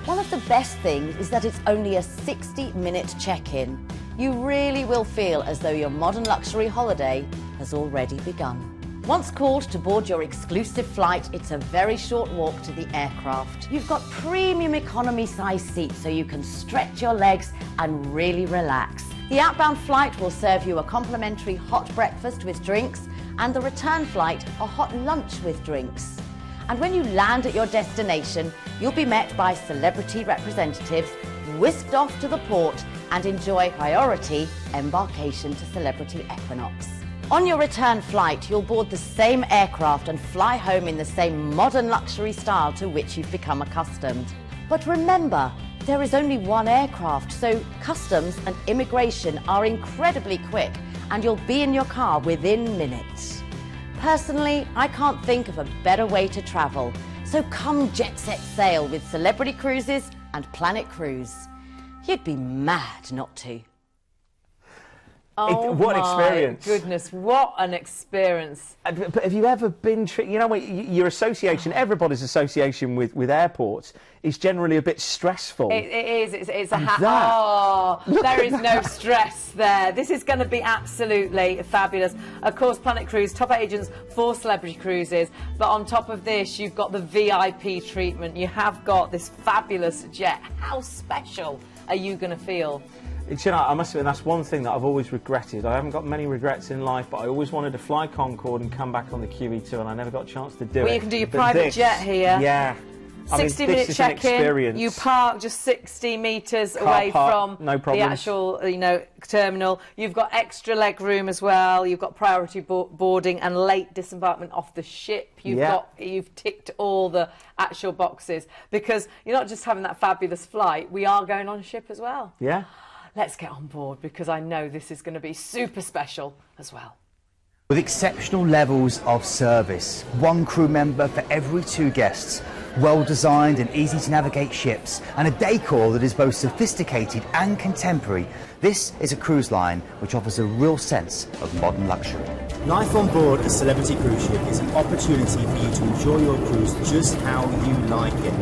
G: One of the best things is that it's only a 60-minute check-in. You really will feel as though your modern luxury holiday has already begun. Once called to board your exclusive flight, it's a very short walk to the aircraft. You've got premium economy size seats so you can stretch your legs and really relax. The outbound flight will serve you a complimentary hot breakfast with drinks, and the return flight a hot lunch with drinks. And when you land at your destination, you'll be met by celebrity representatives, whisked off to the port, and enjoy priority embarkation to Celebrity Equinox. On your return flight, you'll board the same aircraft and fly home in the same modern luxury style to which you've become accustomed. But remember, there is only one aircraft, so customs and immigration are incredibly quick, and you'll be in your car within minutes. Personally, I can't think of a better way to travel, so come Jet Set Sail with Celebrity Cruises and Planet Cruise. You'd be mad not to.
A: Oh,
B: what an experience.
A: Goodness, what an experience.
B: But have you ever been... You know, your association, everybody's association with airports is generally a bit stressful.
A: It is. It's there is no stress there. This is going to be absolutely fabulous. Of course, Planet Cruise, top agents for Celebrity Cruises. But on top of this, you've got the VIP treatment. You have got this fabulous jet. How special are you going to feel?
B: You know, I must admit, that's one thing that I've always regretted. I haven't got many regrets in life, but I always wanted to fly Concorde and come back on the QE2, and I never got a chance to do it.
A: Well, you can do your private jet here.
B: Yeah.
A: 60-minute check-in. You park just 60 metres away from the actual, you know, terminal. You've got extra leg room as well. You've got priority boarding and late disembarkation off the ship. You've ticked all the actual boxes, because you're not just having that fabulous flight. We are going on a ship as well.
B: Yeah.
A: Let's get on board, because I know this is going to be super special as well.
C: With exceptional levels of service, one crew member for every 2 guests, well-designed and easy-to-navigate ships, and a decor that is both sophisticated and contemporary, this is a cruise line which offers a real sense of modern luxury. Life on board a Celebrity cruise ship is an opportunity for you to enjoy your cruise just how you like it.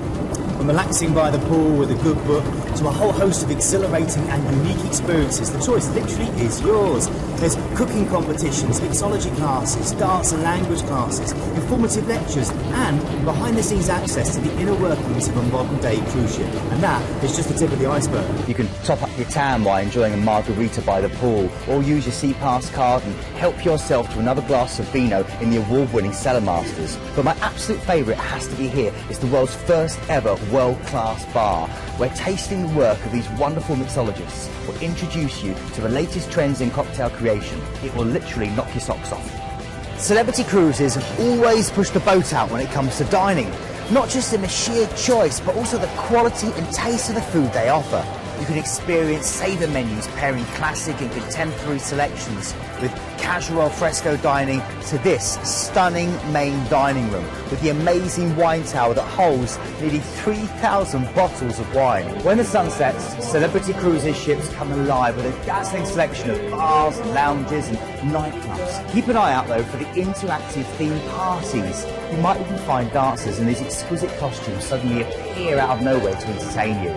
C: From relaxing by the pool with a good book to a whole host of exhilarating and unique experiences, the choice literally is yours. There's cooking competitions, mixology classes, dance and language classes, informative lectures, and behind-the-scenes access to the inner workings of a modern-day cruise ship. And that is just the tip of the iceberg. You can top up your tan while enjoying a margarita by the pool, or use your Sea Pass card and help yourself to another glass of vino in the award-winning Cellar Masters. But my absolute favourite has to be here. It's the world's first ever world-class bar, where tasting the work of these wonderful mixologists will introduce you to the latest trends in cocktail creation. It will literally knock your socks off. Celebrity Cruises have always pushed the boat out when it comes to dining, not just in the sheer choice, but also the quality and taste of the food they offer. You can experience savour menus pairing classic and contemporary selections with casual al fresco dining to this stunning main dining room with the amazing wine tower that holds nearly 3,000 bottles of wine. When the sun sets, Celebrity Cruises ships come alive with a dazzling selection of bars, lounges and nightclubs. Keep an eye out though for the interactive themed parties. You might even find dancers in these exquisite costumes suddenly appear out of nowhere to entertain you.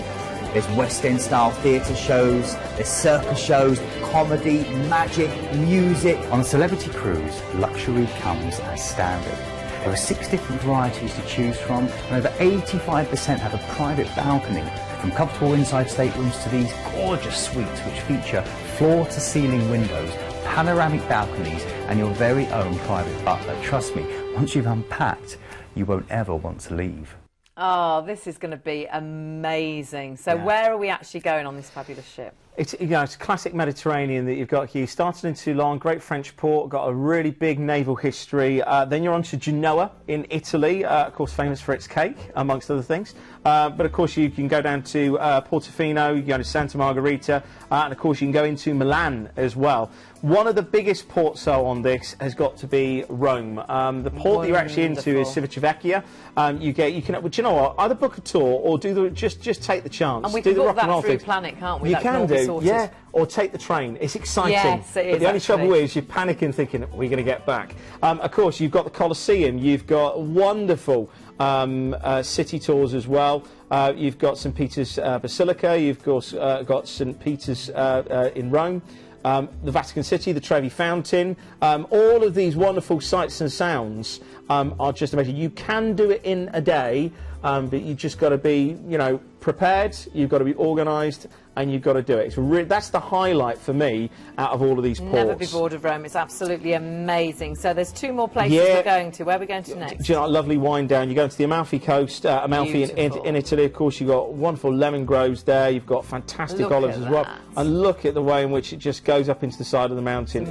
C: There's West End style theatre shows, there's circus shows, comedy, magic, music. On a Celebrity Cruise, luxury comes as standard. There are 6 different varieties to choose from, and over 85% have a private balcony, from comfortable inside staterooms to these gorgeous suites which feature floor-to-ceiling windows, panoramic balconies, and your very own private butler. Trust me, once you've unpacked, you won't ever want to leave.
A: Oh, this is going to be amazing. So where are we actually going on this fabulous ship?
B: It's, you know, it's classic Mediterranean that you've got here. Started in Toulon, great French port, got a really big naval history. Then you're on to Genoa in Italy, of course famous for its cake, amongst other things. But of course you can go down to Portofino, you can go to Santa Margherita, and of course you can go into Milan as well. One of the biggest ports on this has got to be Rome. The port that you're actually into is Civitavecchia. You can, do you know what? Either book a tour or do just take the chance.
A: And we can book that through Planet, can't we?
B: You can do, yeah. Or take the train. It's exciting.
A: Yes, it is.
B: But the only trouble is you're panicking, thinking, we're going to get back. Of course, you've got the Colosseum. You've got wonderful city tours as well. You've got St. Peter's Basilica. You've got St. Peter's in Rome. The Vatican City, the Trevi Fountain, all of these wonderful sights and sounds are just amazing. You can do it in a day, but you just got to be, you know, prepared. You've got to be organised, and you've got to do it. That's the highlight for me out of all of these ports.
A: Never be bored of Rome. It's absolutely amazing. So there's 2 more places we're going to. Where are we going to next?
B: Do you know, lovely wind down. You go to the Amalfi Coast, Amalfi in Italy. Of course, you've got wonderful lemon groves there. You've got fantastic olives as well. And look at the way in which it just goes up into the side of the mountain.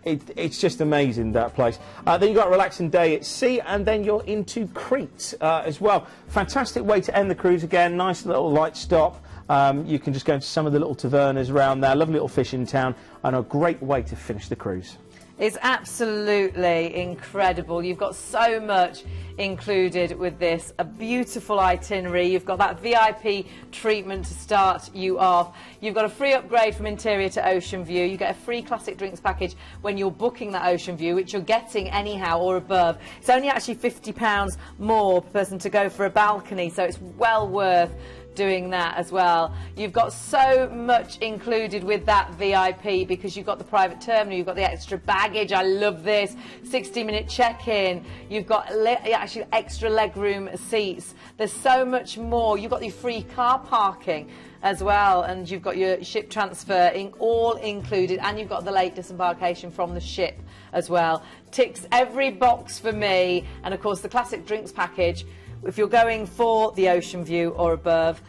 B: It's just amazing, that place. Then you've got a relaxing day at sea, and then you're into Crete as well. Fantastic way to end the cruise again. Nice little light stop. You can just go into some of the little tavernas around there. Lovely little fishing town, and a great way to finish the cruise.
A: It's absolutely incredible. You've got so much included with this. A beautiful itinerary. You've got that VIP treatment to start you off. You've got a free upgrade from interior to ocean view. You get a free classic drinks package when you're booking that ocean view, which you're getting anyhow or above. It's only actually £50 more per person to go for a balcony, so it's well worth doing that as well. You've got so much included with that VIP because you've got the private terminal, you've got the extra baggage. I love this. 60-minute check-in. You've got actually extra legroom seats. There's so much more. You've got your free car parking as well, and you've got your ship transfer all included, and you've got the late disembarkation from the ship as well. Ticks every box for me. And of course the classic drinks package, if you're going for the ocean view or above,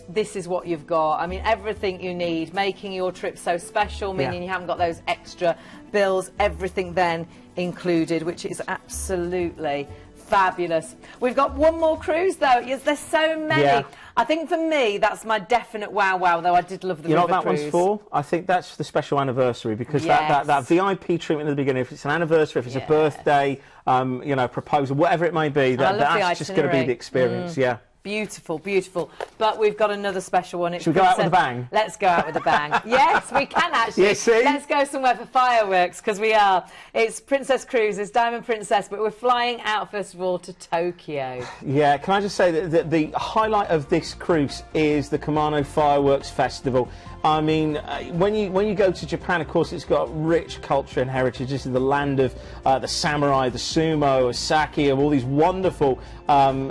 A: this is what you've got. I mean, everything you need, making your trip so special, meaning you haven't got those extra bills, everything then included, which is absolutely fabulous. We've got one more cruise though. Yes, there's so many.
B: Yeah.
A: I think for me that's my definite wow, though I did love the river
B: You know what that
A: cruise.
B: one's for? I think that's the special anniversary, because
A: Yes.
B: that VIP treatment at the beginning, if it's an anniversary, if it's a birthday, you know, proposal, whatever it may be, that's just going to be the experience. Yeah.
A: Beautiful, beautiful. But we've got another special one. It's
B: Should we go out with a bang?
A: Let's go out with a bang. Yes, we can actually.
B: Yeah, see?
A: Let's go somewhere for fireworks, because we are. It's Princess Cruises, Diamond Princess, but we're flying out, first of all, to Tokyo.
B: Yeah, can I just say that the highlight of this cruise is the Kumano Fireworks Festival. I mean, when you go to Japan, of course, it's got rich culture and heritage. This is the land of the samurai, the sumo, sake, of all these wonderful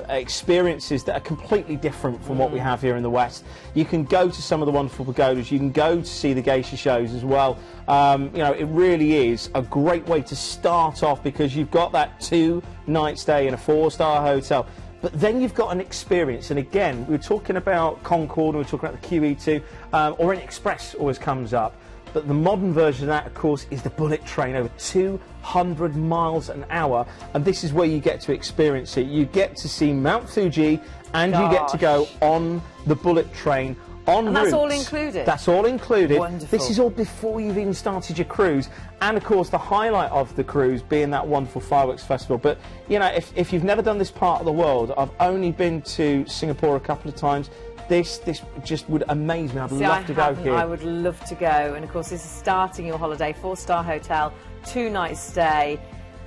B: experiences that are completely different from what we have here in the West. You can go to some of the wonderful pagodas. You can go to see the geisha shows as well. You know, it really is a great way to start off, because you've got that 2-night stay in a 4-star hotel. But then you've got an experience, and again, we were talking about Concorde, and we were talking about the QE2, Orient Express always comes up. But the modern version of that, of course, is the bullet train, over 200 miles an hour, and this is where you get to experience it. You get to see Mount Fuji, and you get to go on the bullet train en route.
A: And that's all included?
B: That's all included.
A: Wonderful.
B: This is all before you've even started your cruise, and of course the highlight of the cruise being that wonderful fireworks festival. But you know, if you've never done this part of the world, I've only been to Singapore a couple of times. This just would amaze me. I'd love to go here.
A: I would love to go. And of course, this is starting your holiday, 4-star hotel, 2-night stay,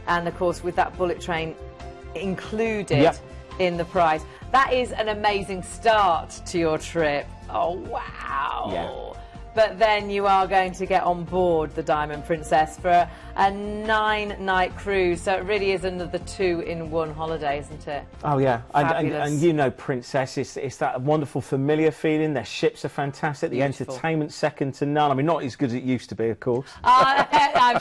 A: and of course with that bullet train included in the price. That is an amazing start to your trip. Oh wow.
B: Yeah.
A: But then you are going to get on board the Diamond Princess for a 9-night cruise. So it really is another 2-in-1 holiday, isn't it?
B: Oh yeah,
A: Fabulous.
B: and you know, Princess, it's that wonderful familiar feeling. Their ships are fantastic. The entertainment's second to none. I mean, not as good as it used to be, of course.
A: I'm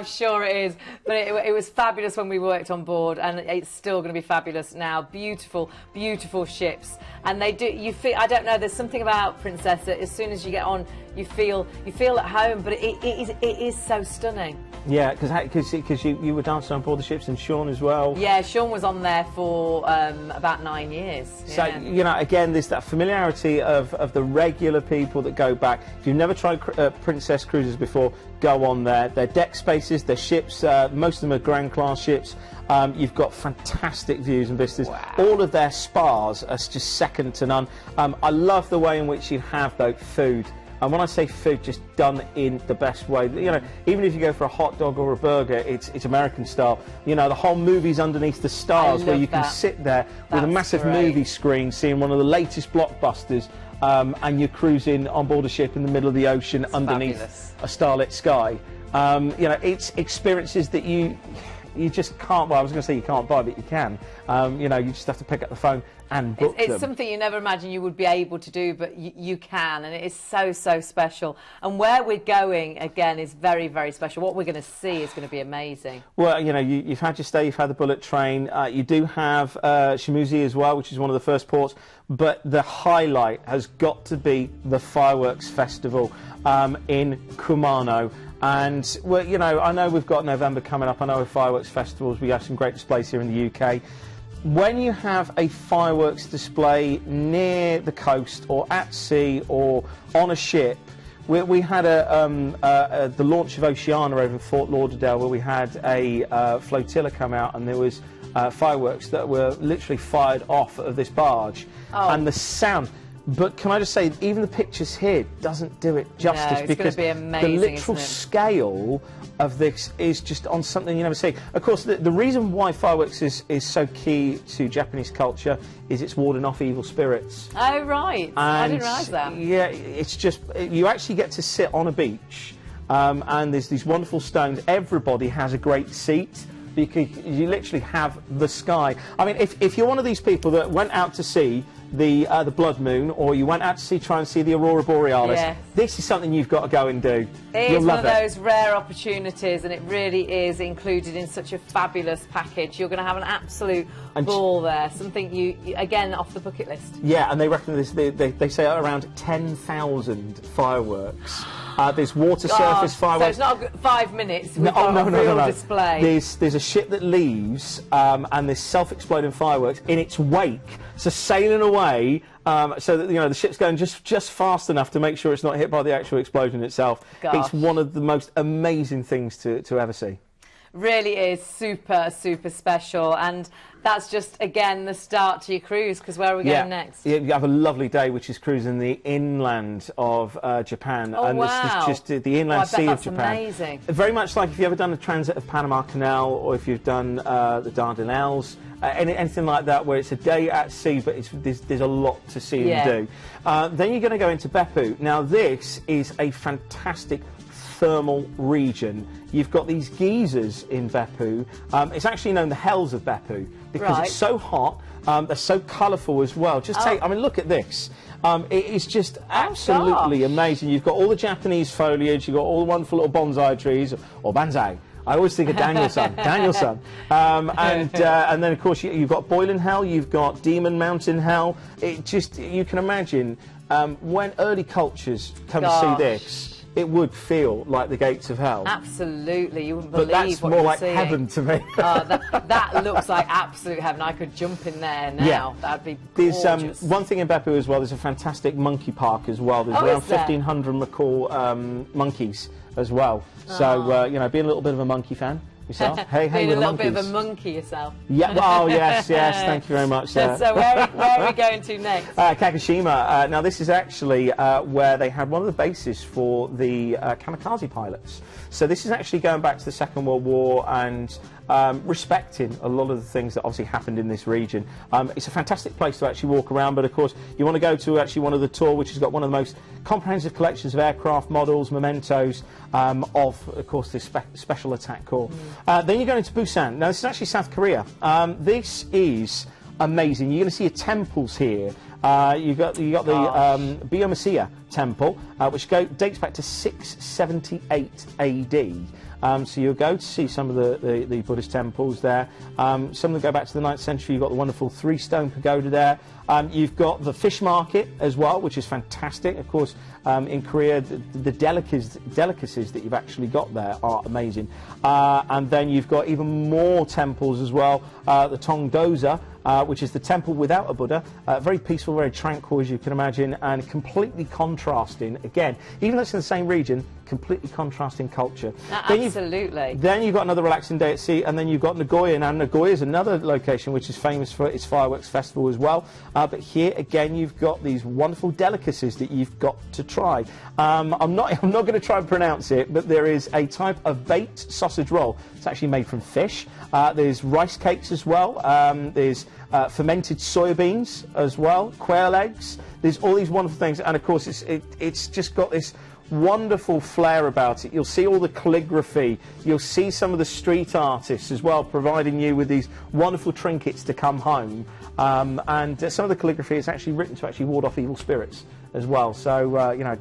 A: sure it is. But it was fabulous when we worked on board, and it's still going to be fabulous now. Beautiful, beautiful ships, and they do. You feel, I don't know. There's something about Princess that as soon as you get on, you feel at home. But it is so stunning.
B: Yeah, because you were dancing on board the ships, and Sean as well.
A: Yeah, Sean was on there for about 9 years.
B: So,
A: Yeah.
B: you know, again, there's that familiarity of the regular people that go back. If you've never tried Princess Cruises before, go on there. Their deck spaces, their ships, most of them are Grand Class ships. You've got fantastic views and vistas.
A: Wow.
B: All of their spas are just second to none. I love the way in which you have, though, food. And when I say food, just done in the best way. You know, even if you go for a hot dog or a burger, it's American style. You know, the whole movie's underneath the stars, where you can sit there with a massive movie screen, seeing one of the latest blockbusters, and you're cruising on board a ship in the middle of the ocean underneath a starlit sky. You know, it's experiences that you just can't. Well, I was going to say you can't buy, but you can. You know, you just have to pick up the phone and book them.
A: It's something you never imagine you would be able to do, but you can, and it is so special. And where we're going, again, is very, very special. What we're going to see is going to be amazing.
B: Well, you know, you've had your stay, you've had the bullet train. You do have Shimuzi as well, which is one of the first ports. But the highlight has got to be the fireworks festival in Kumano. And, well, you know, I know we've got November coming up. I know with fireworks festivals, we have some great displays here in the UK. When you have a fireworks display near the coast or at sea or on a ship, we had the launch of Oceana over in Fort Lauderdale, where we had a flotilla come out, and there was fireworks that were literally fired off of this barge. And the sound, But can I just say, even the pictures here doesn't do it justice,
A: it's
B: because
A: gonna be amazing,
B: the literal scale of this is just on something you never see. Of course, the reason why fireworks is so key to Japanese culture is it's warding off evil spirits.
A: Oh, right. I didn't realise that.
B: Yeah, it's just, you actually get to sit on a beach, and there's these wonderful stones. Everybody has a great seat, because you literally have the sky. I mean, if you're one of these people that went out to see the blood moon, or you went out to try and see the aurora borealis, this is something you've got to go and do.
A: It is one of those rare opportunities, and it really is included in such a fabulous package. You're going to have an absolute ball there, something you again, off the bucket list.
B: Yeah, and they reckon they say around 10,000 fireworks. There's water surface fireworks.
A: So it's not 5 minutes. We've got a real display.
B: There's a ship that leaves, and there's self-exploding fireworks in its wake, so sailing away, so that the ship's going just fast enough to make sure it's not hit by the actual explosion itself.
A: Gosh.
B: It's one of the most amazing things to ever see.
A: Really is super special, and that's just again the start to your cruise, because where are we going next?
B: Yeah, you have a lovely day, which is cruising the inland of Japan.
A: Oh,
B: and
A: wow.
B: This is just the inland sea of Japan.
A: Amazing.
B: Very much like if you've ever done a transit of Panama Canal, or if you've done the Dardanelles, anything like that, where it's a day at sea, but there's a lot to see and do. Then you're going to go into Beppu. Now, this is a fantastic thermal region. You've got these geysers in Beppu. It's actually known the Hells of Beppu, because it's so hot. They're so colourful as well. I mean, look at this. It is just absolutely amazing. You've got all the Japanese foliage. You've got all the wonderful little bonsai trees, or banzai. I always think of Danielson. And then, of course, you've got Boiling Hell. You've got Demon Mountain Hell. You can imagine when early cultures come to see this, it would feel like the gates of hell.
A: Absolutely, you wouldn't believe
B: what you're seeing. But that's more like heaven to me.
A: That looks like absolute heaven. I could jump in there now. Yeah. That'd be gorgeous.
B: There's one thing in Beppu as well. There's a fantastic monkey park as well. There's around 1,500 macaw monkeys as well. So being a little bit of a monkey fan yourself. Hey,
A: being a little bit of a monkey yourself.
B: Yeah. Oh, yes. Thank you very much.
A: So where are we going to next?
B: Kagoshima. Now, this is actually where they had one of the bases for the kamikaze pilots. So this is actually going back to the Second World War and respecting a lot of the things that obviously happened in this region. It's a fantastic place to actually walk around, but of course you want to go to actually one of the tour, which has got one of the most comprehensive collections of aircraft models, mementos of course this Special Attack Corps. Then you're going to Busan. Now this is actually South Korea. This is amazing. You're going to see temples here. You got the Biomasiya temple, which dates back to 678 AD. So you'll go to see some of the Buddhist temples there. Some of them go back to the 9th century. You've got the wonderful 3-stone pagoda there. You've got the fish market as well, which is fantastic. Of course, in Korea, the delicacies that you've actually got there are amazing. And then you've got even more temples as well. The Tongdosa, which is the temple without a Buddha, very peaceful, very tranquil, as you can imagine, and completely contrasting. Again, even though it's in the same region, completely contrasting culture.
A: Absolutely.
B: Then you've got another relaxing day at sea, and then you've got Nagoya. Now, Nagoya is another location which is famous for its fireworks festival as well. But here again, you've got these wonderful delicacies that you've got to try. I'm not going to try and pronounce it, but there is a type of baked sausage roll. It's actually made from fish. There's rice cakes as well. There's fermented soybeans as well, quail eggs. There's all these wonderful things, and of course it's just got this wonderful flair about it. You'll see all the calligraphy. You'll see some of the street artists as well, providing you with these wonderful trinkets to come home. And some of the calligraphy is actually written to actually ward off evil spirits as well. So,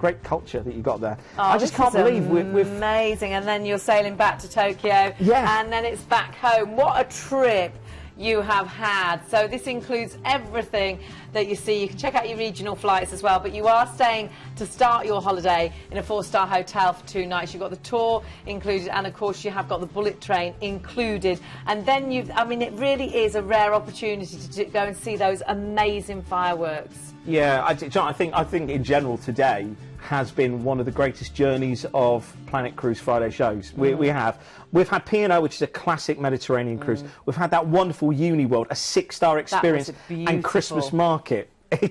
B: great culture that you got there. I just can't believe we've...
A: Amazing. And then you're sailing back to Tokyo.
B: Yeah.
A: And then it's back home. What a trip you have had. So this includes everything that you see. You can check out your regional flights as well, but you are staying to start your holiday in a 4-star hotel for 2 nights. You've got the tour included, and of course you have got the bullet train included. And then it really is a rare opportunity to go and see those amazing fireworks.
B: Yeah, I think in general today has been one of the greatest journeys of Planet Cruise Friday shows. We've had P&O, which is a classic Mediterranean cruise. We've had that wonderful Uniworld, a 6-star experience, and Christmas market.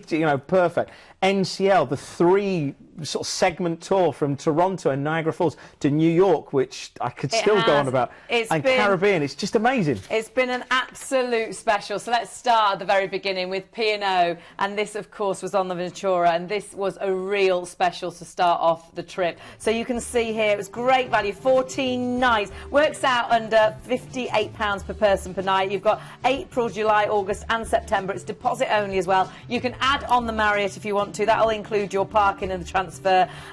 B: You know, perfect. NCL, the 3 sort of segment tour from Toronto and Niagara Falls to New York, which I could still go on about, and Caribbean. It's just amazing.
A: It's been an absolute special. So let's start at the very beginning with P&O, and this, of course, was on the Ventura, and this was a real special to start off the trip. So you can see here, it was great value, 14 nights, works out under £58 per person per night. You've got April, July, August and September. It's deposit only as well. You can add on the Marriott if you want to. That'll include your parking and the transfer.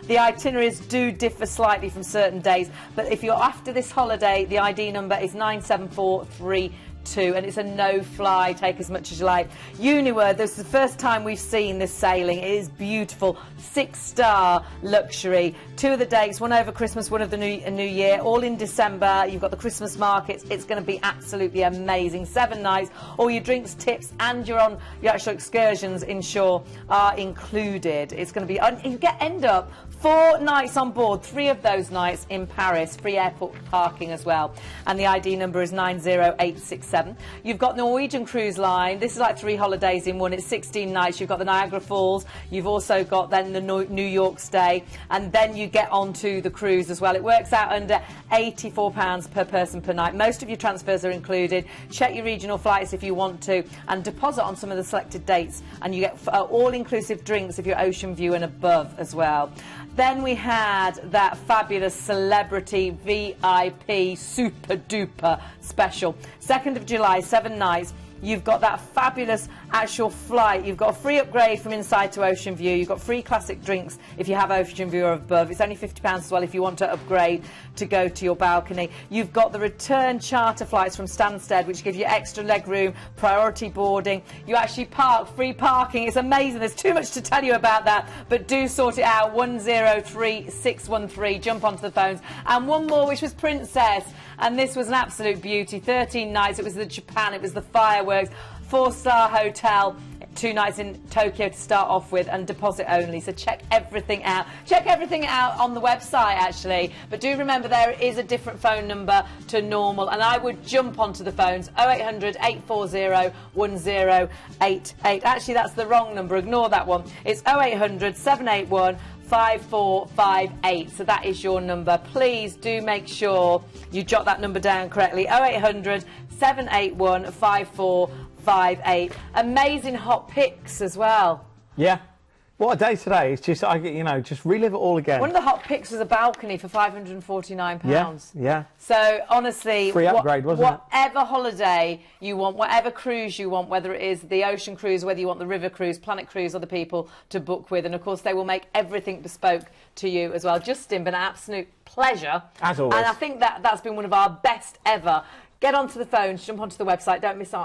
A: The itineraries do differ slightly from certain days, but if you're after this holiday, the ID number is 97432. And it's a no-fly, take as much as you like. Uniworld, this is the first time we've seen this sailing. It is beautiful, 6-star luxury. 2 of the dates, one over Christmas, one of the New Year, all in December. You've got the Christmas markets. It's going to be absolutely amazing. 7 nights, all your drinks, tips, and your actual excursions inshore are included. It's going to be, you end up 4 nights on board, 3 of those nights in Paris, free airport parking as well. And the ID number is 90867. You've got Norwegian Cruise Line. This is like 3 holidays in one. It's 16 nights. You've got the Niagara Falls. You've also got then the New York stay. And then you get onto the cruise as well. It works out under £84 per person per night. Most of your transfers are included. Check your regional flights if you want to, and deposit on some of the selected dates. And you get all-inclusive drinks if you're Ocean View and above as well. Then we had that fabulous celebrity VIP super duper special. 2nd of July, 7 nights. You've got that fabulous actual flight. You've got a free upgrade from inside to Ocean View. You've got free classic drinks if you have Ocean View or above. It's only £50 as well if you want to upgrade to go to your balcony. You've got the return charter flights from Stansted, which give you extra leg room, priority boarding. You actually park, free parking. It's amazing. There's too much to tell you about that, but do sort it out. 103613. Jump onto the phones. And one more, which was Princess. And this was an absolute beauty. 13 nights. It was the Japan. It was the fireworks. 4-star hotel. 2 nights in Tokyo to start off with, and deposit only. So check everything out. Check everything out on the website, actually. But do remember there is a different phone number to normal. And I would jump onto the phones. 0800 840 1088. Actually, that's the wrong number. Ignore that one. It's 0800 781 5458. So that is your number. Please do make sure you jot that number down correctly. 0800 781 5458. Amazing hot picks as well.
B: Yeah. What a day today. It's just, you know, just relive it all again.
A: One of the hot picks was a balcony for £549.
B: Yeah.
A: So, honestly,
B: free upgrade, wasn't it?
A: Whatever holiday you want, whatever cruise you want, whether it is the ocean cruise, whether you want the river cruise, planet cruise, other people to book with. And, of course, they will make everything bespoke to you as well. Justin, been an absolute pleasure.
B: As always.
A: And I think that's been one of our best ever. Get onto the phones, jump onto the website, don't miss out